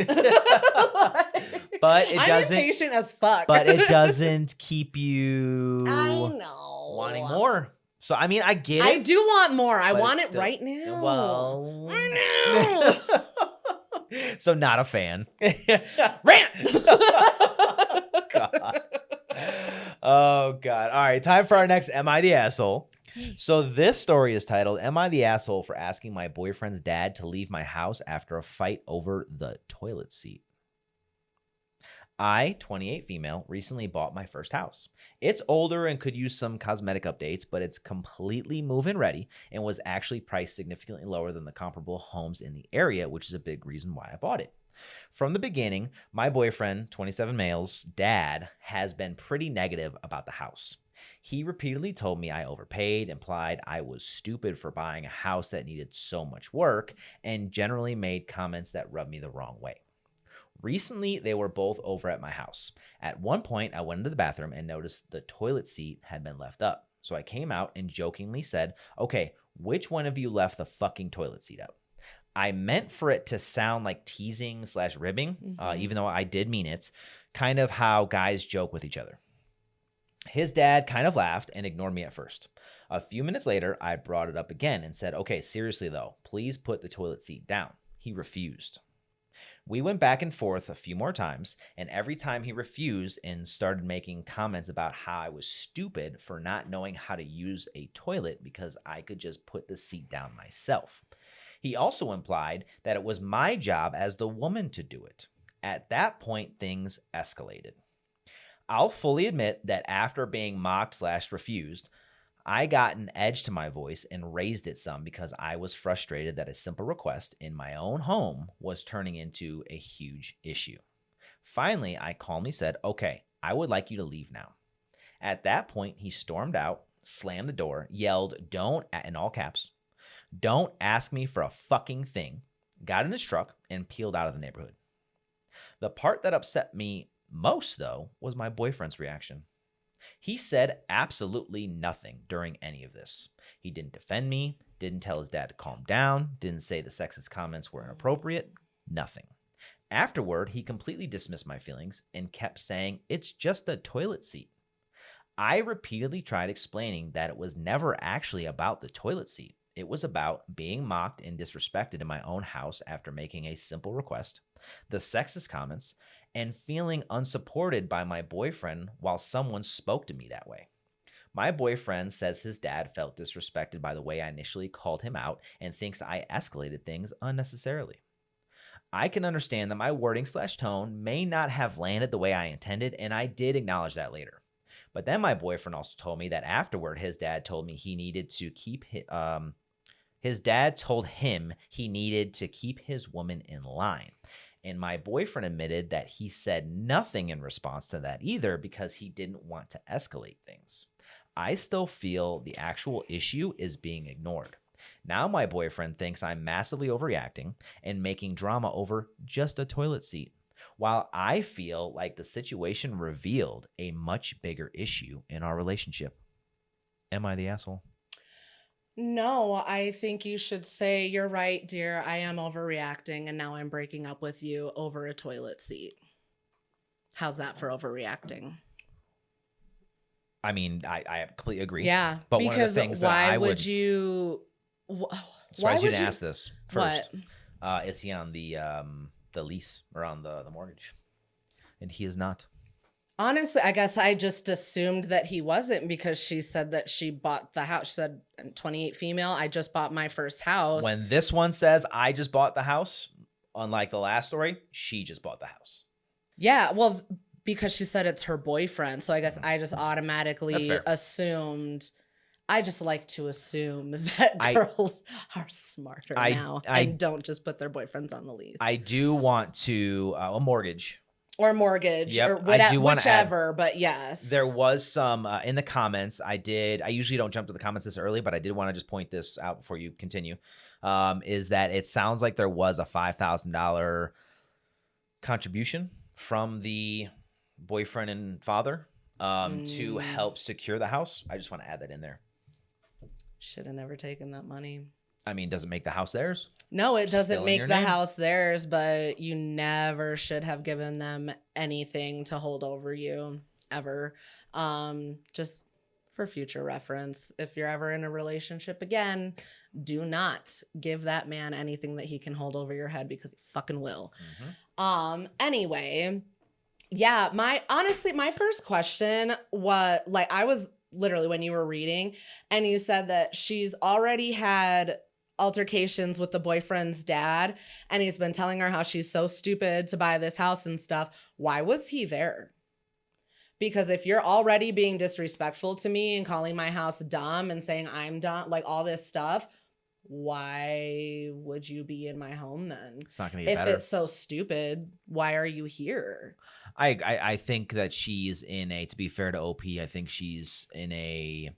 [SPEAKER 2] But it doesn't.
[SPEAKER 1] I'm impatient as fuck.
[SPEAKER 2] But it doesn't keep you.
[SPEAKER 1] I know.
[SPEAKER 2] Wanting more. So I mean, I get it.
[SPEAKER 1] I do want more. I want it right now.
[SPEAKER 2] Well,
[SPEAKER 1] I know.
[SPEAKER 2] So not a fan.
[SPEAKER 1] Rant.
[SPEAKER 2] God. Oh God. All right, time for our next Am I the Asshole? So this story is titled, Am I the Asshole for Asking My Boyfriend's Dad to Leave My House After a Fight Over the Toilet Seat? I, 28 female, recently bought my first house. It's older and could use some cosmetic updates, but it's completely move-in ready and was actually priced significantly lower than the comparable homes in the area, which is a big reason why I bought it. From the beginning, my boyfriend, 27 male's dad, has been pretty negative about the house. He repeatedly told me I overpaid, implied I was stupid for buying a house that needed so much work, and generally made comments that rubbed me the wrong way. Recently, they were both over at my house. At one point, I went into the bathroom and noticed the toilet seat had been left up. So I came out and jokingly said, okay, which one of you left the fucking toilet seat up? I meant for it to sound like teasing/ribbing, even though I did mean it, kind of how guys joke with each other. His dad kind of laughed and ignored me at first. A few minutes later, I brought it up again and said, okay, seriously though, please put the toilet seat down. He refused. We went back and forth a few more times, and every time he refused and started making comments about how I was stupid for not knowing how to use a toilet because I could just put the seat down myself. He also implied that it was my job as the woman to do it. At that point, things escalated. I'll fully admit that after being mocked/refused, I got an edge to my voice and raised it some because I was frustrated that a simple request in my own home was turning into a huge issue. Finally, I calmly said, okay, I would like you to leave now. At that point, he stormed out, slammed the door, yelled, don't, in all caps, don't ask me for a fucking thing, got in his truck, and peeled out of the neighborhood. The part that upset me most, though, was my boyfriend's reaction. He said absolutely nothing during any of this. He didn't defend me, didn't tell his dad to calm down, didn't say the sexist comments were inappropriate, nothing. Afterward, he completely dismissed my feelings and kept saying, it's just a toilet seat. I repeatedly tried explaining that it was never actually about the toilet seat. It was about being mocked and disrespected in my own house after making a simple request, the sexist comments, and feeling unsupported by my boyfriend while someone spoke to me that way. My boyfriend says his dad felt disrespected by the way I initially called him out and thinks I escalated things unnecessarily. I can understand that my wording/tone may not have landed the way I intended, and I did acknowledge that later. But then my boyfriend also told me that afterward, his dad told me he needed to keep his dad told him he needed to keep his woman in line. And my boyfriend admitted that he said nothing in response to that either because he didn't want to escalate things. I still feel the actual issue is being ignored. Now my boyfriend thinks I'm massively overreacting and making drama over just a toilet seat, while I feel like the situation revealed a much bigger issue in our relationship. Am I the asshole?
[SPEAKER 1] No, I think you should say, you're right, dear. I am overreacting, and now I'm breaking up with you over a toilet seat. How's that for overreacting?
[SPEAKER 2] I mean, I completely agree.
[SPEAKER 1] Yeah,
[SPEAKER 2] but
[SPEAKER 1] because
[SPEAKER 2] one of the things
[SPEAKER 1] why
[SPEAKER 2] that I
[SPEAKER 1] would you?
[SPEAKER 2] Surprised you didn't ask this first.
[SPEAKER 1] What?
[SPEAKER 2] Is he on the lease or on the mortgage? And he is not.
[SPEAKER 1] Honestly, I guess I just assumed that he wasn't because she said that she bought the house. She said, 28 female, I just bought my first house.
[SPEAKER 2] When this one says, I just bought the house, unlike the last story, she just bought the house.
[SPEAKER 1] Yeah, well, because she said it's her boyfriend. So I guess I just automatically assumed. I just like to assume that girls are smarter now and don't just put their boyfriends on the lease.
[SPEAKER 2] I do want to, a mortgage.
[SPEAKER 1] Or mortgage, or whichever, but yes.
[SPEAKER 2] There was some in the comments. I usually don't jump to the comments this early, but I did want to just point this out before you continue. Is that it sounds like there was a $5,000 contribution from the boyfriend and father to help secure the house. I just want to add that in there.
[SPEAKER 1] Should have never taken that money.
[SPEAKER 2] I mean, does it make the house theirs?
[SPEAKER 1] No, it doesn't make the house theirs, but you never should have given them anything to hold over you, ever. Just for future reference, if you're ever in a relationship again, do not give that man anything that he can hold over your head because he fucking will. Mm-hmm. Anyway, yeah, my first question was, like, I was literally when you were reading and you said that she's already had altercations with the boyfriend's dad and he's been telling her how she's so stupid to buy this house and stuff. Why was he there? Because if you're already being disrespectful to me and calling my house dumb and saying I'm dumb, like all this stuff, why would you be in my home then?
[SPEAKER 2] It's not gonna get better.
[SPEAKER 1] If it's so stupid, why are you here?
[SPEAKER 2] I think that she's in a, to be fair to OP, I think she's in a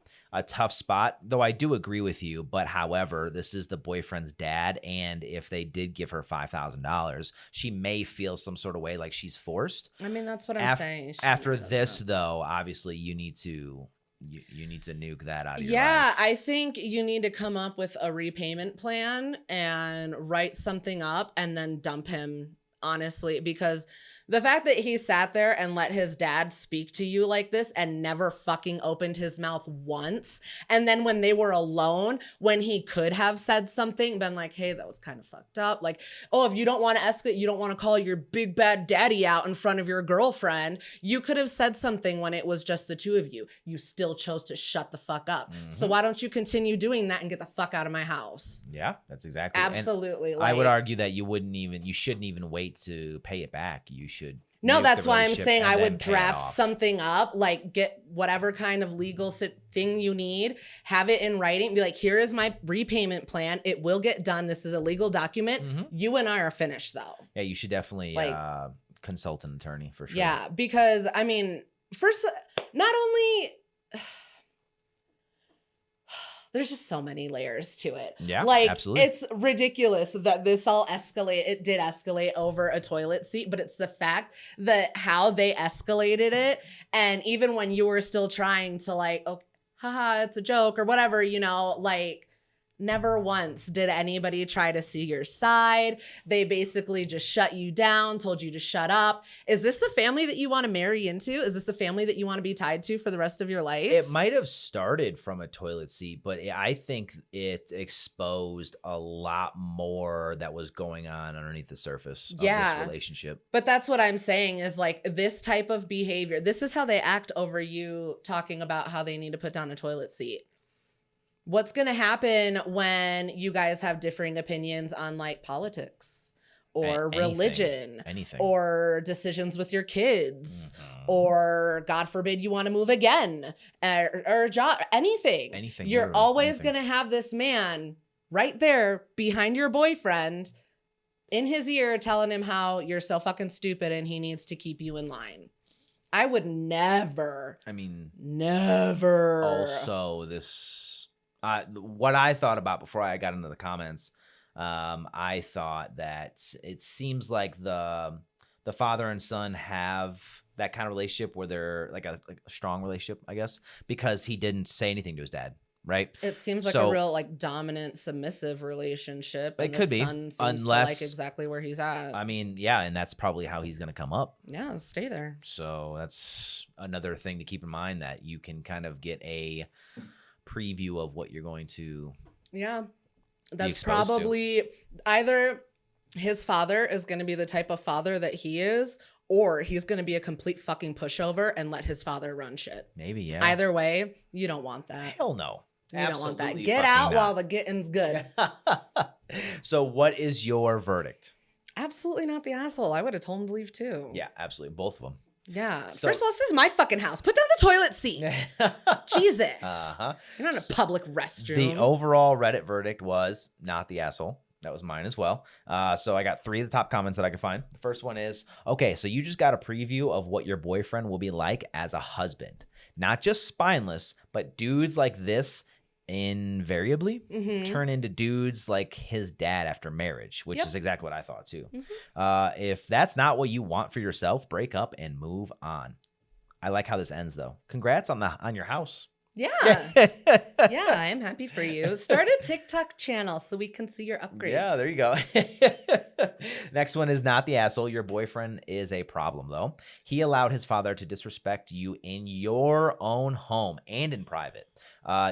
[SPEAKER 2] tough spot, though I do agree with you. But however, this is the boyfriend's dad, and if they did give her $5,000, she may feel some sort of way like she's forced.
[SPEAKER 1] I mean, that's what I'm saying.
[SPEAKER 2] After this, though, obviously you need to nuke that out of your life.
[SPEAKER 1] Yeah, I think you need to come up with a repayment plan and write something up and then dump him, honestly, because The fact that he sat there and let his dad speak to you like this and never fucking opened his mouth once. And then when they were alone, when he could have said something, been like, hey, that was kind of fucked up. Like, oh, if you don't want to escalate, you don't want to call your big bad daddy out in front of your girlfriend, you could have said something when it was just the two of you. You still chose to shut the fuck up. So why don't you continue doing that and get the fuck out of my house?
[SPEAKER 2] Yeah, that's exactly.
[SPEAKER 1] Absolutely.
[SPEAKER 2] I would argue that you shouldn't even wait to pay it back. You should.
[SPEAKER 1] No, that's why I'm saying I would draft something up, like get whatever kind of legal thing you need, have it in writing, be like, here is my repayment plan. It will get done. This is a legal document. You and I are finished though.
[SPEAKER 2] Yeah, you should definitely consult an attorney for sure.
[SPEAKER 1] Yeah, because I mean, first, not only... There's just so many layers to it.
[SPEAKER 2] Yeah,
[SPEAKER 1] like,
[SPEAKER 2] absolutely.
[SPEAKER 1] It's ridiculous that this all escalate. It did escalate over a toilet seat, but it's the fact that how they escalated it. And even when you were still trying to like, oh, haha, it's a joke or whatever, you know, like never once did anybody try to see your side. They basically just shut you down, told you to shut up. Is this the family that you want to marry into? Is this the family that you want to be tied to for the rest of your life?
[SPEAKER 2] It might have started from a toilet seat, but I think it exposed a lot more that was going on underneath the surface of this relationship.
[SPEAKER 1] But that's what I'm saying is like this type of behavior. This is how they act over you talking about how they need to put down a toilet seat. What's going to happen when you guys have differing opinions on like politics or religion or decisions with your kids or God forbid you want to move again or a job, anything. You're always going to have this man right there behind your boyfriend in his ear telling him how you're so fucking stupid and he needs to keep you in line. I would never.
[SPEAKER 2] I mean,
[SPEAKER 1] never.
[SPEAKER 2] Also, what I thought about before I got into the comments, I thought that it seems like the father and son have that kind of relationship where they're like a strong relationship, I guess, because he didn't say anything to his dad, right?
[SPEAKER 1] It seems like a real like dominant, submissive relationship.
[SPEAKER 2] It could be,
[SPEAKER 1] unless to like exactly where he's at.
[SPEAKER 2] I mean, yeah, and that's probably how he's going to come up.
[SPEAKER 1] Yeah, stay there.
[SPEAKER 2] So that's another thing to keep in mind, that you can kind of get a preview of what you're going to
[SPEAKER 1] that's probably either his father is going to be the type of father that he is, or he's going to be a complete fucking pushover and let his father run shit.
[SPEAKER 2] Maybe, yeah.
[SPEAKER 1] Either way, you don't want that.
[SPEAKER 2] Hell no.
[SPEAKER 1] You don't want that. Get out while the getting's good.
[SPEAKER 2] So what is your verdict?
[SPEAKER 1] Absolutely not the asshole. I would have told him to leave too.
[SPEAKER 2] Yeah, absolutely. Both of them.
[SPEAKER 1] Yeah. So, first of all, this is my fucking house. Put down the toilet seat. Jesus. You're not a public restroom.
[SPEAKER 2] The overall Reddit verdict was not the asshole. That was mine as well. So I got 3 of the top comments that I could find. The first one is, okay, so you just got a preview of what your boyfriend will be like as a husband. Not just spineless, but dudes like this invariably turn into dudes like his dad after marriage, which is exactly what I thought too. If that's not what you want for yourself, break up and move on. I like how this ends though. Congrats on your house.
[SPEAKER 1] Yeah. Yeah, I am happy for you. Start a TikTok channel so we can see your upgrades.
[SPEAKER 2] Yeah, there you go. Next one is not the asshole. Your boyfriend is a problem, though. He allowed his father to disrespect you in your own home and in private.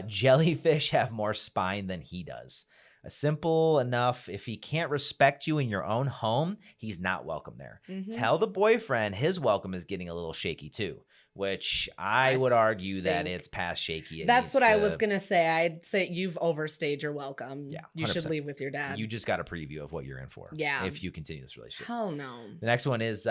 [SPEAKER 2] Jellyfish have more spine than he does. Simple enough. If he can't respect you in your own home, he's not welcome there. Tell the boyfriend his welcome is getting a little shaky too, which I would argue that it's past shaky.
[SPEAKER 1] That's what I was going to say. I'd say you've overstayed your welcome.
[SPEAKER 2] Yeah, 100%.
[SPEAKER 1] You should leave with your dad.
[SPEAKER 2] You just got a preview of what you're in for.
[SPEAKER 1] Yeah.
[SPEAKER 2] If you continue this relationship.
[SPEAKER 1] Hell no.
[SPEAKER 2] The next one is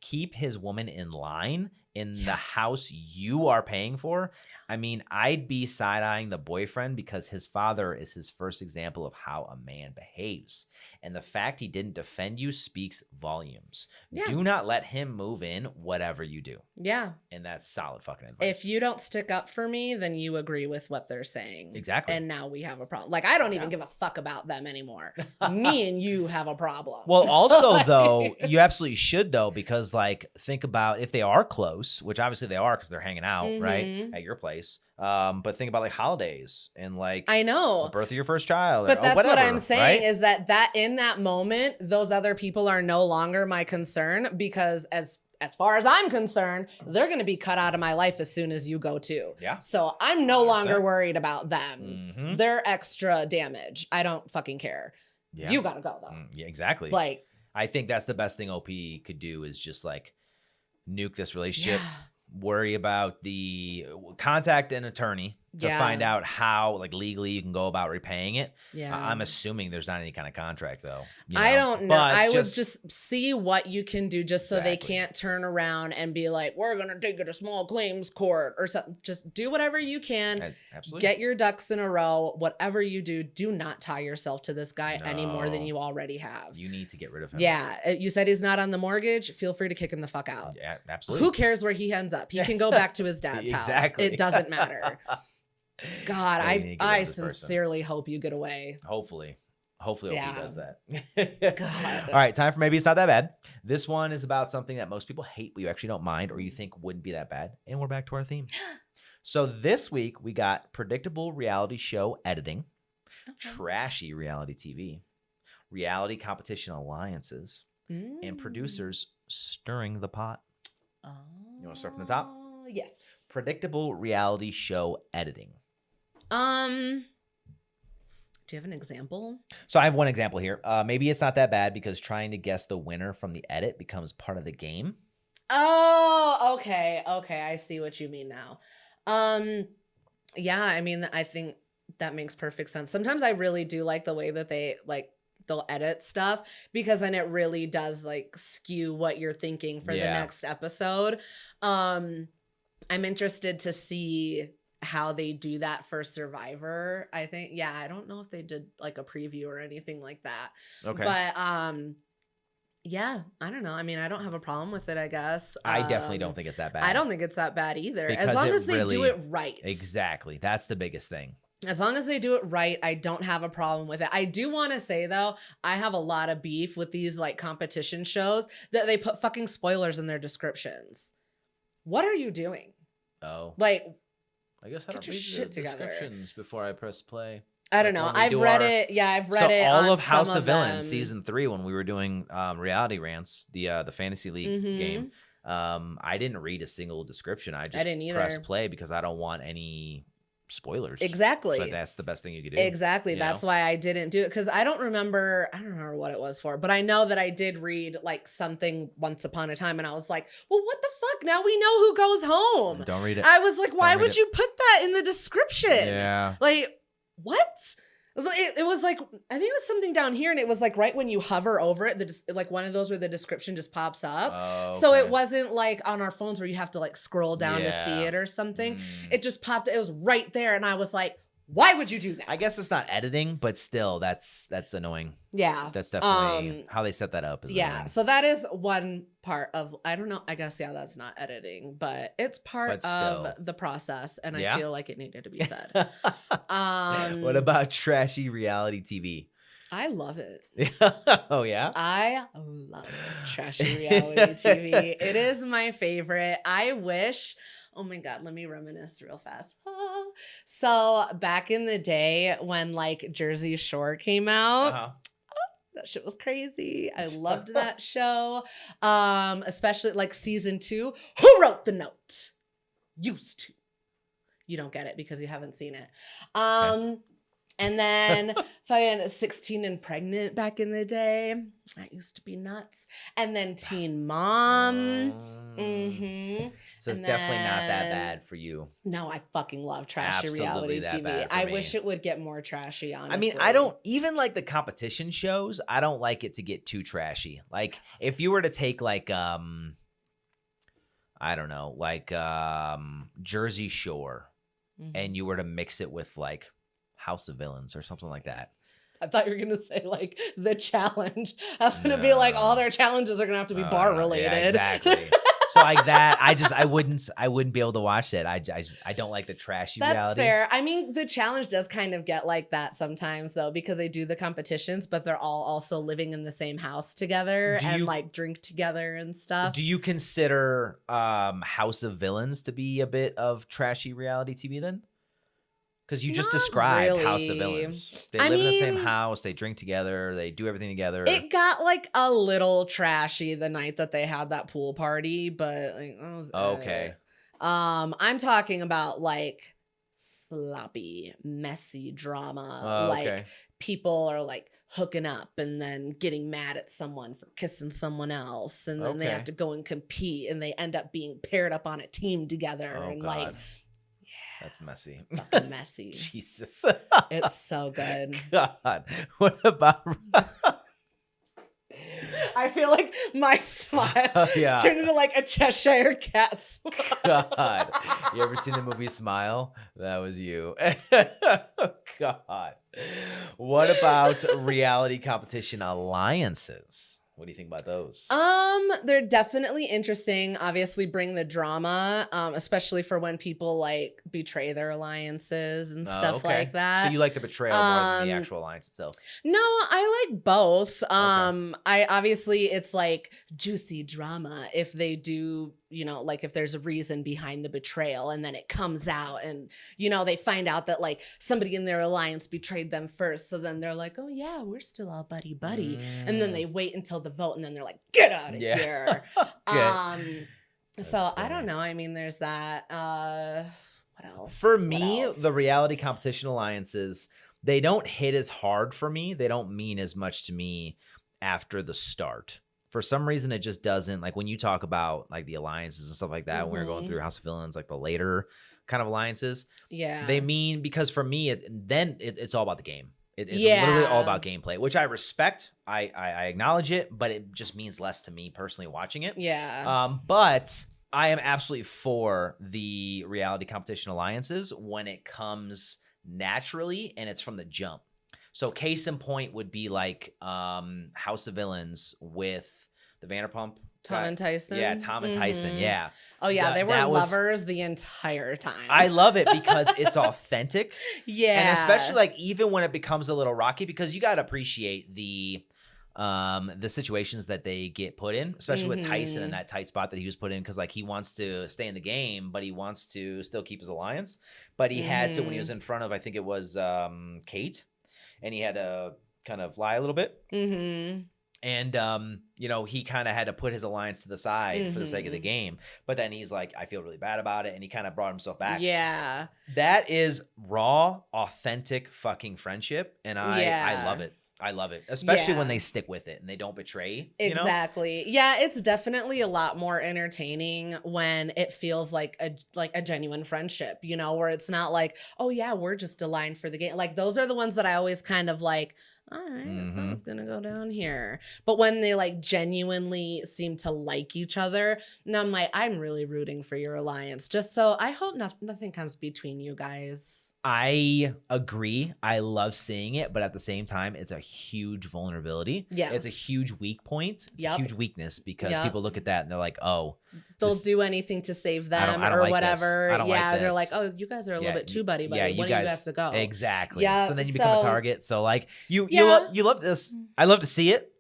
[SPEAKER 2] keep his woman in line in the house you are paying for. I mean, I'd be side-eyeing the boyfriend because his father is his first example of how a man behaves. And the fact he didn't defend you speaks volumes. Yeah. Do not let him move in whatever you do.
[SPEAKER 1] Yeah.
[SPEAKER 2] And that's solid fucking advice.
[SPEAKER 1] If you don't stick up for me, then you agree with what they're saying.
[SPEAKER 2] Exactly.
[SPEAKER 1] And now we have a problem. Like, I don't even give a fuck about them anymore. Me and you have a problem.
[SPEAKER 2] Well, also, though, you absolutely should, though, because, like, think about if they are close, which obviously they are because they're hanging out, right, at your place. sacrifice. But think about like holidays and like
[SPEAKER 1] I know
[SPEAKER 2] the birth of your first child.
[SPEAKER 1] But
[SPEAKER 2] or
[SPEAKER 1] that's
[SPEAKER 2] whatever,
[SPEAKER 1] what I'm saying,
[SPEAKER 2] right?
[SPEAKER 1] is that in that moment, those other people are no longer my concern, because as far as I'm concerned, they're going to be cut out of my life as soon as you go too.
[SPEAKER 2] Yeah.
[SPEAKER 1] So I'm no
[SPEAKER 2] 100%.
[SPEAKER 1] longer worried about them.
[SPEAKER 2] Mhm.
[SPEAKER 1] They're extra damage. I don't fucking care.
[SPEAKER 2] Yeah.
[SPEAKER 1] You got to go though.
[SPEAKER 2] Yeah, exactly.
[SPEAKER 1] Like,
[SPEAKER 2] I think that's the best thing OP could do, is just like nuke this relationship.
[SPEAKER 1] yeah.
[SPEAKER 2] Worry about the contact an attorney to
[SPEAKER 1] Yeah.
[SPEAKER 2] find out how like legally you can go about repaying it.
[SPEAKER 1] Yeah.
[SPEAKER 2] I'm assuming there's not any kind of contract though. you
[SPEAKER 1] I
[SPEAKER 2] know?
[SPEAKER 1] don't know.
[SPEAKER 2] But
[SPEAKER 1] I would just see what you can do, just so they
[SPEAKER 2] Exactly.
[SPEAKER 1] can't turn around and be like, we're going to take it to small claims court or something. Just do whatever you can.
[SPEAKER 2] Absolutely.
[SPEAKER 1] Get your ducks in a row. Whatever you do, do not tie yourself to this guy any more than
[SPEAKER 2] No.
[SPEAKER 1] you already have.
[SPEAKER 2] You need to get rid of him.
[SPEAKER 1] Yeah. You said he's not on the mortgage. Feel free to kick him the fuck out.
[SPEAKER 2] Yeah, absolutely.
[SPEAKER 1] Who cares where he ends up? He can go back to his dad's house.
[SPEAKER 2] Exactly.
[SPEAKER 1] It doesn't matter. God,
[SPEAKER 2] Yeah, you need to get rid
[SPEAKER 1] I
[SPEAKER 2] of this person.
[SPEAKER 1] sincerely hope you get away.
[SPEAKER 2] Hopefully OP
[SPEAKER 1] Yeah.
[SPEAKER 2] does that.
[SPEAKER 1] God.
[SPEAKER 2] All right, time for Maybe It's Not That Bad. This one is about something that most people hate, but you actually don't mind, or you think wouldn't be that bad. And we're back to our theme. So this week we got predictable reality show editing, trashy reality TV, reality competition alliances, and producers stirring the pot.
[SPEAKER 1] Oh.
[SPEAKER 2] You want to start from the top?
[SPEAKER 1] Yes.
[SPEAKER 2] Predictable reality show editing.
[SPEAKER 1] Do you have an example?
[SPEAKER 2] So I have one example here. Maybe it's not that bad because trying to guess the winner from the edit becomes part of the game.
[SPEAKER 1] Oh, okay. Okay, I see what you mean now. Yeah, I mean, I think that makes perfect sense. Sometimes I really do like the way that they'll edit stuff, because then it really does like skew what you're thinking for the next episode. I'm interested to see how they do that for Survivor. I think, yeah, I don't know if they did like a preview or anything like that.
[SPEAKER 2] Okay.
[SPEAKER 1] But yeah, I don't know. I mean, I don't have a problem with it, I guess.
[SPEAKER 2] I definitely don't think it's that bad.
[SPEAKER 1] I don't think it's that bad either.
[SPEAKER 2] Because
[SPEAKER 1] as long
[SPEAKER 2] it
[SPEAKER 1] as they do
[SPEAKER 2] really-
[SPEAKER 1] it right.
[SPEAKER 2] Exactly. That's the biggest thing.
[SPEAKER 1] As long as they do it right, I don't have a problem with it. I do want to say, though, I have a lot of beef with these like competition shows that they put fucking spoilers in their descriptions. What are you doing?
[SPEAKER 2] Oh.
[SPEAKER 1] Like,
[SPEAKER 2] I guess I
[SPEAKER 1] get
[SPEAKER 2] don't
[SPEAKER 1] your
[SPEAKER 2] read
[SPEAKER 1] shit
[SPEAKER 2] the
[SPEAKER 1] together.
[SPEAKER 2] descriptions before I press play.
[SPEAKER 1] I don't know.
[SPEAKER 2] when we
[SPEAKER 1] I've
[SPEAKER 2] do
[SPEAKER 1] read
[SPEAKER 2] our-
[SPEAKER 1] it. Yeah, I've read
[SPEAKER 2] So
[SPEAKER 1] it.
[SPEAKER 2] all
[SPEAKER 1] on
[SPEAKER 2] of House
[SPEAKER 1] some
[SPEAKER 2] of Villains
[SPEAKER 1] them.
[SPEAKER 2] season 3, when we were doing reality rants, the fantasy league
[SPEAKER 1] Mhm.
[SPEAKER 2] game, I didn't read a single description. I just
[SPEAKER 1] didn't either.
[SPEAKER 2] pressed play because I don't want any spoilers.
[SPEAKER 1] Exactly.
[SPEAKER 2] So that's the best thing you could do.
[SPEAKER 1] Exactly.
[SPEAKER 2] you
[SPEAKER 1] That's
[SPEAKER 2] know?
[SPEAKER 1] why I didn't do it, because I don't remember what it was for, but I know that I did read like something once upon a time, and I was like, well, what the fuck? Now we know who goes home.
[SPEAKER 2] Don't read it.
[SPEAKER 1] I was like, why
[SPEAKER 2] Don't read
[SPEAKER 1] would
[SPEAKER 2] it.
[SPEAKER 1] you put that in the description?
[SPEAKER 2] Yeah.
[SPEAKER 1] Like, what? It was like, I think it was something down here, and it was like right when you hover over it, like one of those where the description just pops up.
[SPEAKER 2] Oh,
[SPEAKER 1] So it
[SPEAKER 2] okay.
[SPEAKER 1] wasn't like on our phones where you have to like scroll down to see
[SPEAKER 2] Yeah.
[SPEAKER 1] it or something.
[SPEAKER 2] Mm.
[SPEAKER 1] It just popped. It was right there, and I was like, why would you do that?
[SPEAKER 2] I guess it's not editing, but still, that's annoying.
[SPEAKER 1] Yeah.
[SPEAKER 2] That's definitely how they set that up. Is
[SPEAKER 1] Yeah.
[SPEAKER 2] annoying.
[SPEAKER 1] So that is one part of, I don't know, I guess, yeah, that's not editing, but it's part
[SPEAKER 2] But still.
[SPEAKER 1] of the process, and
[SPEAKER 2] Yeah?
[SPEAKER 1] I feel like it needed to be said.
[SPEAKER 2] What about trashy reality TV?
[SPEAKER 1] I love it.
[SPEAKER 2] Oh yeah.
[SPEAKER 1] I love trashy reality TV. It is my favorite. I wish, oh my God, let me reminisce real fast. So back in the day when like Jersey Shore came out,
[SPEAKER 2] Uh-huh.
[SPEAKER 1] that shit was crazy. I loved that show. Especially like season 2. Who wrote the note? Used to. You don't get it because you haven't seen it. And then fucking 16 and Pregnant back in the day. That used to be nuts. And then Teen Mom.
[SPEAKER 2] So it's
[SPEAKER 1] And
[SPEAKER 2] definitely not that
[SPEAKER 1] then-
[SPEAKER 2] bad for you.
[SPEAKER 1] No, I fucking love trashy
[SPEAKER 2] Absolutely
[SPEAKER 1] reality
[SPEAKER 2] that
[SPEAKER 1] TV.
[SPEAKER 2] bad for
[SPEAKER 1] I
[SPEAKER 2] me.
[SPEAKER 1] wish it would get more trashy, honestly.
[SPEAKER 2] I mean, I don't even like the competition shows. I don't like it to get too trashy. Like if you were to take like I don't know, like Jersey Shore, and you were to mix it with like House of Villains or something like that.
[SPEAKER 1] I thought you were gonna say like The Challenge. I was gonna be like, all their challenges are gonna have to be bar related.
[SPEAKER 2] Yeah, exactly. So like that, I wouldn't be able to watch that. I don't like the trashy
[SPEAKER 1] That's
[SPEAKER 2] reality.
[SPEAKER 1] fair. I mean, the challenge does kind of get like that sometimes though, because they do the competitions, but they're all also living in the same house together and like drink together and stuff.
[SPEAKER 2] Do you consider House of Villains to be a bit of trashy reality TV then? Because you just described really. House of Villains. They live in the same house. They drink together. They do everything together.
[SPEAKER 1] It got like a little trashy the night that they had that pool party, but like,
[SPEAKER 2] okay.
[SPEAKER 1] I'm talking about like sloppy, messy drama. Like people are like hooking up and then getting mad at someone for kissing someone else, and then they have to go and compete, and they end up being paired up on a team together, and God. Like.
[SPEAKER 2] That's messy.
[SPEAKER 1] Fucking messy.
[SPEAKER 2] Jesus.
[SPEAKER 1] It's so good.
[SPEAKER 2] God. What about...
[SPEAKER 1] I feel like my smile turned into like a Cheshire cat smile.
[SPEAKER 2] God. You ever seen the movie Smile? That was you. God. What about reality competition alliances? What do you think about those?
[SPEAKER 1] They're definitely interesting. Obviously bring the drama, especially for when people like betray their alliances and stuff like that.
[SPEAKER 2] So you like the betrayal more than the actual alliance itself?
[SPEAKER 1] No, I like both. I obviously it's like juicy drama if they do, you know, like if there's a reason behind the betrayal and then it comes out and, you know, they find out that like somebody in their alliance betrayed them first. So then they're like, oh yeah, we're still all buddy. And then they wait until the vote and then they're like, get out of here. So I don't know. I mean, there's that. What else?
[SPEAKER 2] For me, the reality competition alliances, they don't hit as hard for me. They don't mean as much to me after the start. For some reason, it just doesn't. Like when you talk about like the alliances and stuff like that, when we were going through House of Villains, like the later kind of alliances, they mean, because for me, it's all about the game. It's literally all about gameplay, which I respect. I acknowledge it, but it just means less to me personally watching it. But I am absolutely for the reality competition alliances when it comes naturally and it's from the jump. So case in point would be like House of Villains with the Vanderpump.
[SPEAKER 1] Tom and Tyson?
[SPEAKER 2] Yeah, Tom and Tyson, yeah.
[SPEAKER 1] Oh, yeah, they were lovers the entire time.
[SPEAKER 2] I love it because it's authentic.
[SPEAKER 1] Yeah.
[SPEAKER 2] And especially like even when it becomes a little rocky, because you got to appreciate the situations that they get put in, especially with Tyson in that tight spot that he was put in, because like he wants to stay in the game, but he wants to still keep his alliance. But he had to, when he was in front of, I think it was Kate, and he had to kind of lie a little bit. And, you know, he kind of had to put his alliance to the side for the sake of the game. But then he's like, I feel really bad about it. And he kind of brought himself back.
[SPEAKER 1] Yeah.
[SPEAKER 2] That is raw, authentic fucking friendship. And I love it. I love it, especially when they stick with it and they don't betray.
[SPEAKER 1] Exactly. You know? Yeah, it's definitely a lot more entertaining when it feels like a genuine friendship, you know, where it's not like, oh yeah, we're just aligned for the game. Like those are the ones that I always kind of like, all right, something's gonna go down here. But when they like genuinely seem to like each other, and I'm like, I'm really rooting for your alliance. Just so I hope nothing comes between you guys.
[SPEAKER 2] I agree. I love seeing it, but at the same time, it's a huge vulnerability. Yeah, it's a huge weak point. It's a huge weakness because people look at that and they're like, "Oh,
[SPEAKER 1] they'll do anything to save them or like whatever." They're like, "Oh, you guys are a little bit too buddy. Yeah, when do you guys have to go?"
[SPEAKER 2] Exactly. Yeah. So then you become a target. So like you love this. I love to see it.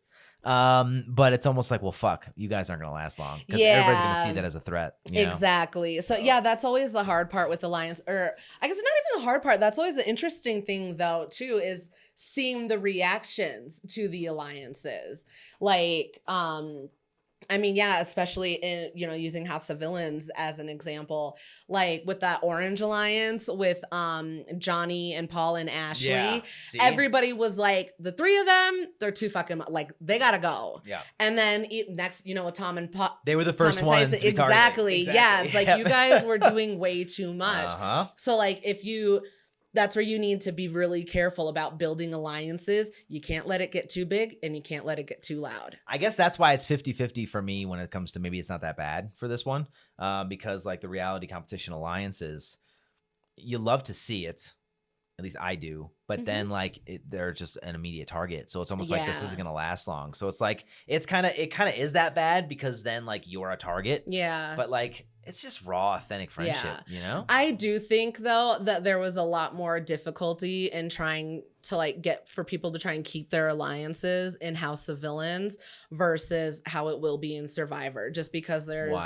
[SPEAKER 2] But it's almost like, well, fuck, you guys aren't gonna last long because everybody's gonna see that as a threat.
[SPEAKER 1] Exactly. So yeah, that's always the hard part with Alliance, or I guess not even the hard part. That's always the interesting thing though, too, is seeing the reactions to the alliances. Like, I mean, yeah, especially in, you know, using House of Villains as an example, like with that Orange Alliance with Johnny and Paul and Ashley, everybody was like, the three of them, they're too fucking, like, they gotta go. Yeah. And then next, you know, with Tom and
[SPEAKER 2] they were the first ones to be
[SPEAKER 1] exactly. Yeah, it's like you guys were doing way too much. So like that's where you need to be really careful about building alliances. You can't let it get too big and you can't let it get too loud.
[SPEAKER 2] I guess that's why it's 50-50 for me when it comes to maybe it's not that bad for this one. Because like the reality competition alliances, you love to see it. At least I do. But then like they're just an immediate target. So it's almost like this isn't going to last long. So it's like it kind of is that bad because then like you're a target.
[SPEAKER 1] Yeah.
[SPEAKER 2] But like it's just raw, authentic friendship, you know?
[SPEAKER 1] I do think though that there was a lot more difficulty in trying to like get for people to try and keep their alliances in House of Villains versus how it will be in Survivor, just because there's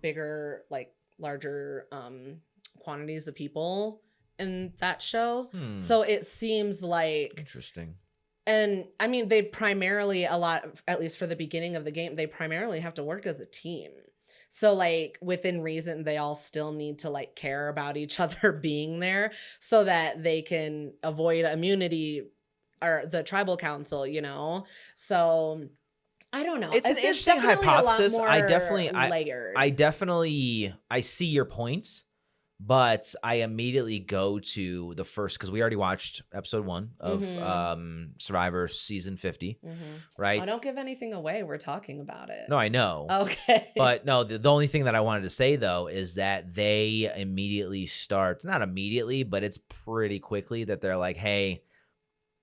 [SPEAKER 1] bigger, like larger quantities of people in that show. So it seems like
[SPEAKER 2] interesting.
[SPEAKER 1] And I mean, they primarily at least for the beginning of the game, they primarily have to work as a team. So like within reason, they all still need to like care about each other being there so that they can avoid immunity or the tribal council, you know? So I don't know.
[SPEAKER 2] It's an interesting hypothesis. I see your point. But I immediately go to the first, because we already watched episode 1 of Survivor season 50, right?
[SPEAKER 1] I don't give anything away. We're talking about it.
[SPEAKER 2] No, I know.
[SPEAKER 1] Okay.
[SPEAKER 2] But no, the only thing that I wanted to say, though, is that they immediately start, not immediately, but it's pretty quickly that they're like, hey,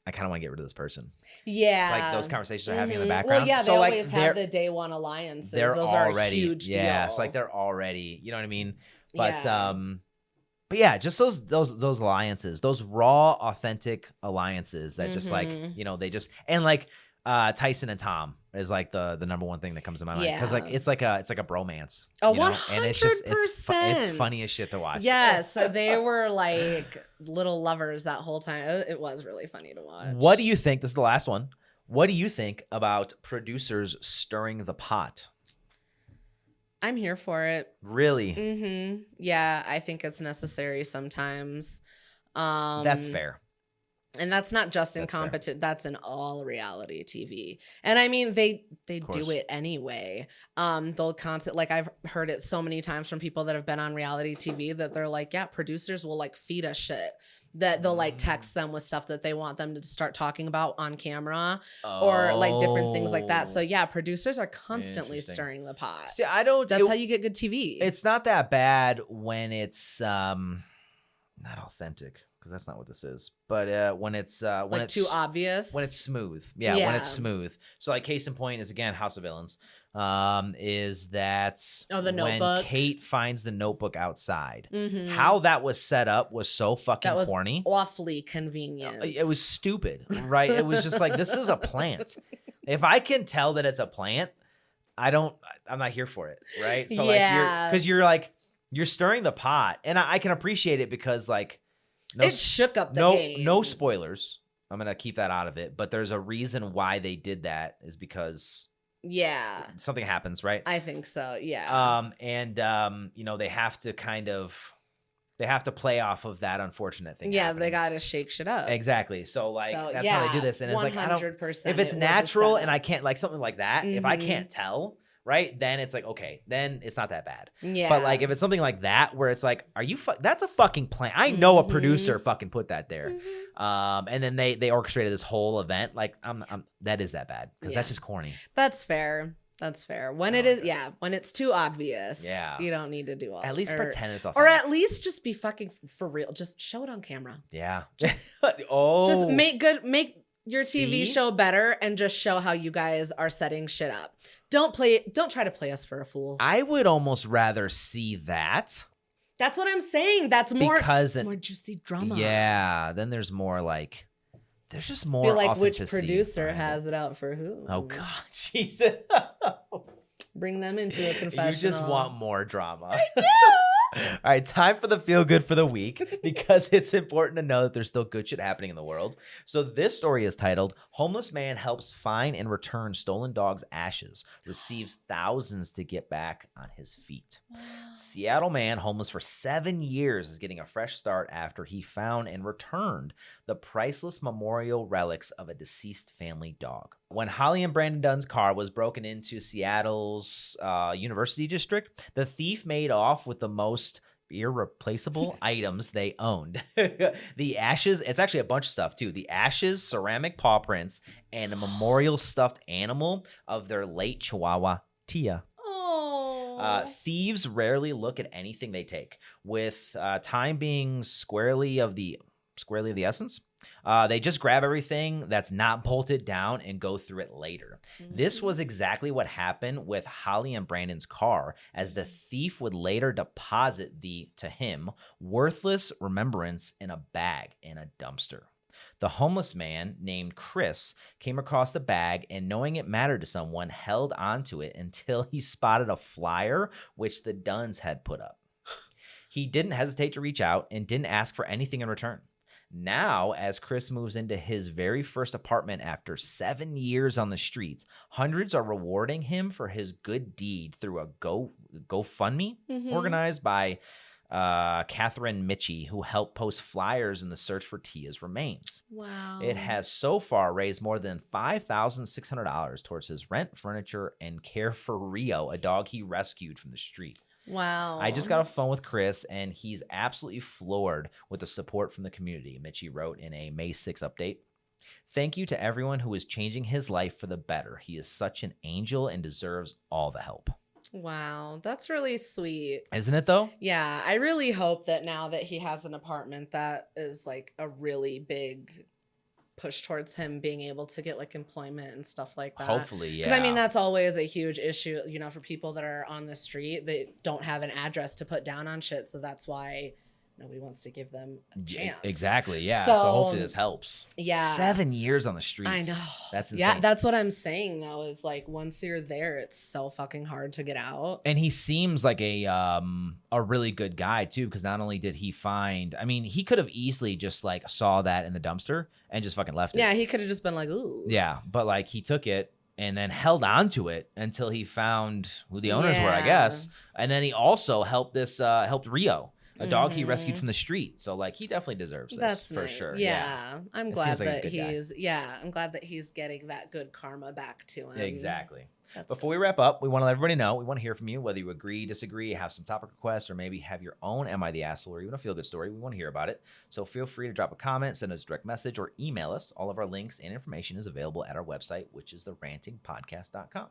[SPEAKER 2] I kind of want to get rid of this person.
[SPEAKER 1] Yeah.
[SPEAKER 2] Like those conversations are having in the background.
[SPEAKER 1] Well, yeah, they always have the day one alliances. Those are a huge deal.
[SPEAKER 2] Yeah, it's like they're already, you know what I mean? But yeah, just those alliances, those raw, authentic alliances that just like, you know, they just, and like Tyson and Tom is like the number one thing that comes to my mind, because like it's like a bromance.
[SPEAKER 1] 100%.
[SPEAKER 2] And it's just it's funny as shit to watch.
[SPEAKER 1] Yes, so they were like little lovers that whole time. It was really funny to watch.
[SPEAKER 2] What do you think? This is the last one. What do you think about producers stirring the pot?
[SPEAKER 1] I'm here for it.
[SPEAKER 2] Really?
[SPEAKER 1] Yeah, I think it's necessary sometimes.
[SPEAKER 2] That's fair.
[SPEAKER 1] And that's not just in competition. That's in all reality TV. And I mean, they do it anyway. They'll constantly, like I've heard it so many times from people that have been on reality TV that they're like, yeah, producers will like feed us shit. That they'll like text them with stuff that they want them to start talking about on camera or like different things like that. So yeah, producers are constantly stirring the pot.
[SPEAKER 2] See,
[SPEAKER 1] that's how you get good TV.
[SPEAKER 2] It's not that bad when it's not authentic, because that's not what this is. But when it's when it's
[SPEAKER 1] too obvious,
[SPEAKER 2] when it's smooth. Yeah, when it's smooth. So like case in point is again House of Villains. Is that
[SPEAKER 1] the notebook.
[SPEAKER 2] When Kate finds the notebook outside, how that was set up was so fucking corny.
[SPEAKER 1] Awfully convenient.
[SPEAKER 2] It was stupid, right? It was just like, this is a plant. If I can tell that it's a plant, I'm not here for it, right? So you're stirring the pot, and I can appreciate it because like
[SPEAKER 1] it shook up the game.
[SPEAKER 2] No spoilers. I'm gonna keep that out of it, but there's a reason why they did that is because something happens, right?
[SPEAKER 1] I think so. Yeah.
[SPEAKER 2] You know, they have to play off of that unfortunate thing.
[SPEAKER 1] Yeah, they gotta shake shit up.
[SPEAKER 2] Exactly. So that's how they do this. And it's like 100%. If it's natural and I can't like something like that, if I can't tell, right, then it's like, okay, then it's not that bad.
[SPEAKER 1] Yeah.
[SPEAKER 2] But like if it's something like that where it's like, that's a fucking plant. I know a producer fucking put that there. And then they orchestrated this whole event. Like that is that bad, because that's just corny.
[SPEAKER 1] That's fair. That's fair. When it is, when it's too obvious, you don't need to do all.
[SPEAKER 2] At least pretend it's authentic.
[SPEAKER 1] Or at least just be fucking for real. Just show it on camera.
[SPEAKER 2] Yeah.
[SPEAKER 1] Just make your TV show better and just show how you guys are setting shit up. Don't try to play us for a fool.
[SPEAKER 2] I would almost rather see that.
[SPEAKER 1] That's what I'm saying. That's more because it's more juicy drama.
[SPEAKER 2] Yeah. Then there's more like. There's just more authenticity.
[SPEAKER 1] Which producer has it out for who?
[SPEAKER 2] Oh God, Jesus!
[SPEAKER 1] Bring them into a confessional.
[SPEAKER 2] You just want more drama.
[SPEAKER 1] I do.
[SPEAKER 2] All right, time for the feel good for the week, because it's important to know that there's still good shit happening in the world. So this story is titled "Homeless Man Helps Find and Return Stolen Dog's Ashes, Receives Thousands to Get Back on His Feet." Wow. Seattle man homeless for 7 years is getting a fresh start after he found and returned the priceless memorial relics of a deceased family dog. When Holly and Brandon Dunn's car was broken into Seattle's University District, the thief made off with the most irreplaceable items they owned. The ashes, it's actually a bunch of stuff too. The ashes, ceramic paw prints, and a memorial stuffed animal of their late Chihuahua, Tia. Thieves rarely look at anything they take, with time being squarely of the squarely of the essence. They just grab everything that's not bolted down and go through it later. This was exactly what happened with Holly and Brandon's car, as the thief would later deposit the, to him, worthless remembrance in a bag in a dumpster. The homeless man named Chris came across the bag and, knowing it mattered to someone, held onto it until he spotted a flyer which the Dunns had put up. He didn't hesitate to reach out and didn't ask for anything in return. Now, as Chris moves into his very first apartment after 7 years on the streets, hundreds are rewarding him for his good deed through a GoFundMe organized by Catherine Mitchie, who helped post flyers in the search for Tia's remains.
[SPEAKER 1] Wow.
[SPEAKER 2] It has so far raised more than $5,600 towards his rent, furniture, and care for Rio, a dog he rescued from the street.
[SPEAKER 1] Wow.
[SPEAKER 2] I just got off the phone with Chris, and he's absolutely floored with the support from the community, Mitchie wrote in a May 6 update. Thank you to everyone who is changing his life for the better. He is such an angel and deserves all the help.
[SPEAKER 1] Wow, that's really sweet.
[SPEAKER 2] Isn't it, though?
[SPEAKER 1] Yeah, I really hope that now that he has an apartment, that is like a really big push towards him being able to get like employment and stuff like that.
[SPEAKER 2] Hopefully, yeah.
[SPEAKER 1] Because I mean, that's always a huge issue, you know, for people that are on the street that don't have an address to put down on shit. So that's why nobody wants to give them a chance.
[SPEAKER 2] Exactly, yeah. So hopefully this helps.
[SPEAKER 1] Yeah.
[SPEAKER 2] 7 years on the streets.
[SPEAKER 1] I know.
[SPEAKER 2] That's insane.
[SPEAKER 1] Yeah, that's what I'm saying, though, is like once you're there, it's so fucking hard to get out.
[SPEAKER 2] And he seems like a really good guy, too, because not only did he find, I mean, he could have easily just like saw that in the dumpster and just fucking left it.
[SPEAKER 1] Yeah, he could have just been like, ooh.
[SPEAKER 2] Yeah, but like he took it and then held on to it until he found who the owners were, I guess. And then he also helped Rio, a dog he rescued from the street. So like he definitely deserves this for sure.
[SPEAKER 1] Yeah. I'm glad that I'm glad that he's getting that good karma back to him.
[SPEAKER 2] Exactly. Before we wrap up, we want to let everybody know, we want to hear from you, whether you agree, disagree, have some topic requests, or maybe have your own Am I the Asshole or even a feel-good story. We want to hear about it. So feel free to drop a comment, send us a direct message, or email us. All of our links and information is available at our website, which is therantingpodcast.com.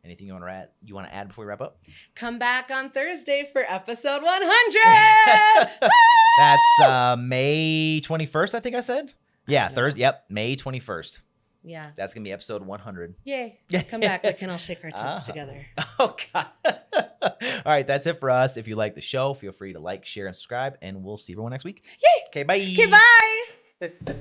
[SPEAKER 2] Anything you want to add before we wrap up?
[SPEAKER 1] Come back on Thursday for episode 100.
[SPEAKER 2] That's May 21st, I think I said. Yeah, Thursday. Yep, May 21st.
[SPEAKER 1] Yeah.
[SPEAKER 2] That's going to be episode 100.
[SPEAKER 1] Yay. Come back. We can all shake our tits together.
[SPEAKER 2] Oh, God. All right. That's it for us. If you like the show, feel free to like, share, and subscribe. And we'll see everyone next week.
[SPEAKER 1] Yay.
[SPEAKER 2] Okay, bye.
[SPEAKER 1] Okay, bye.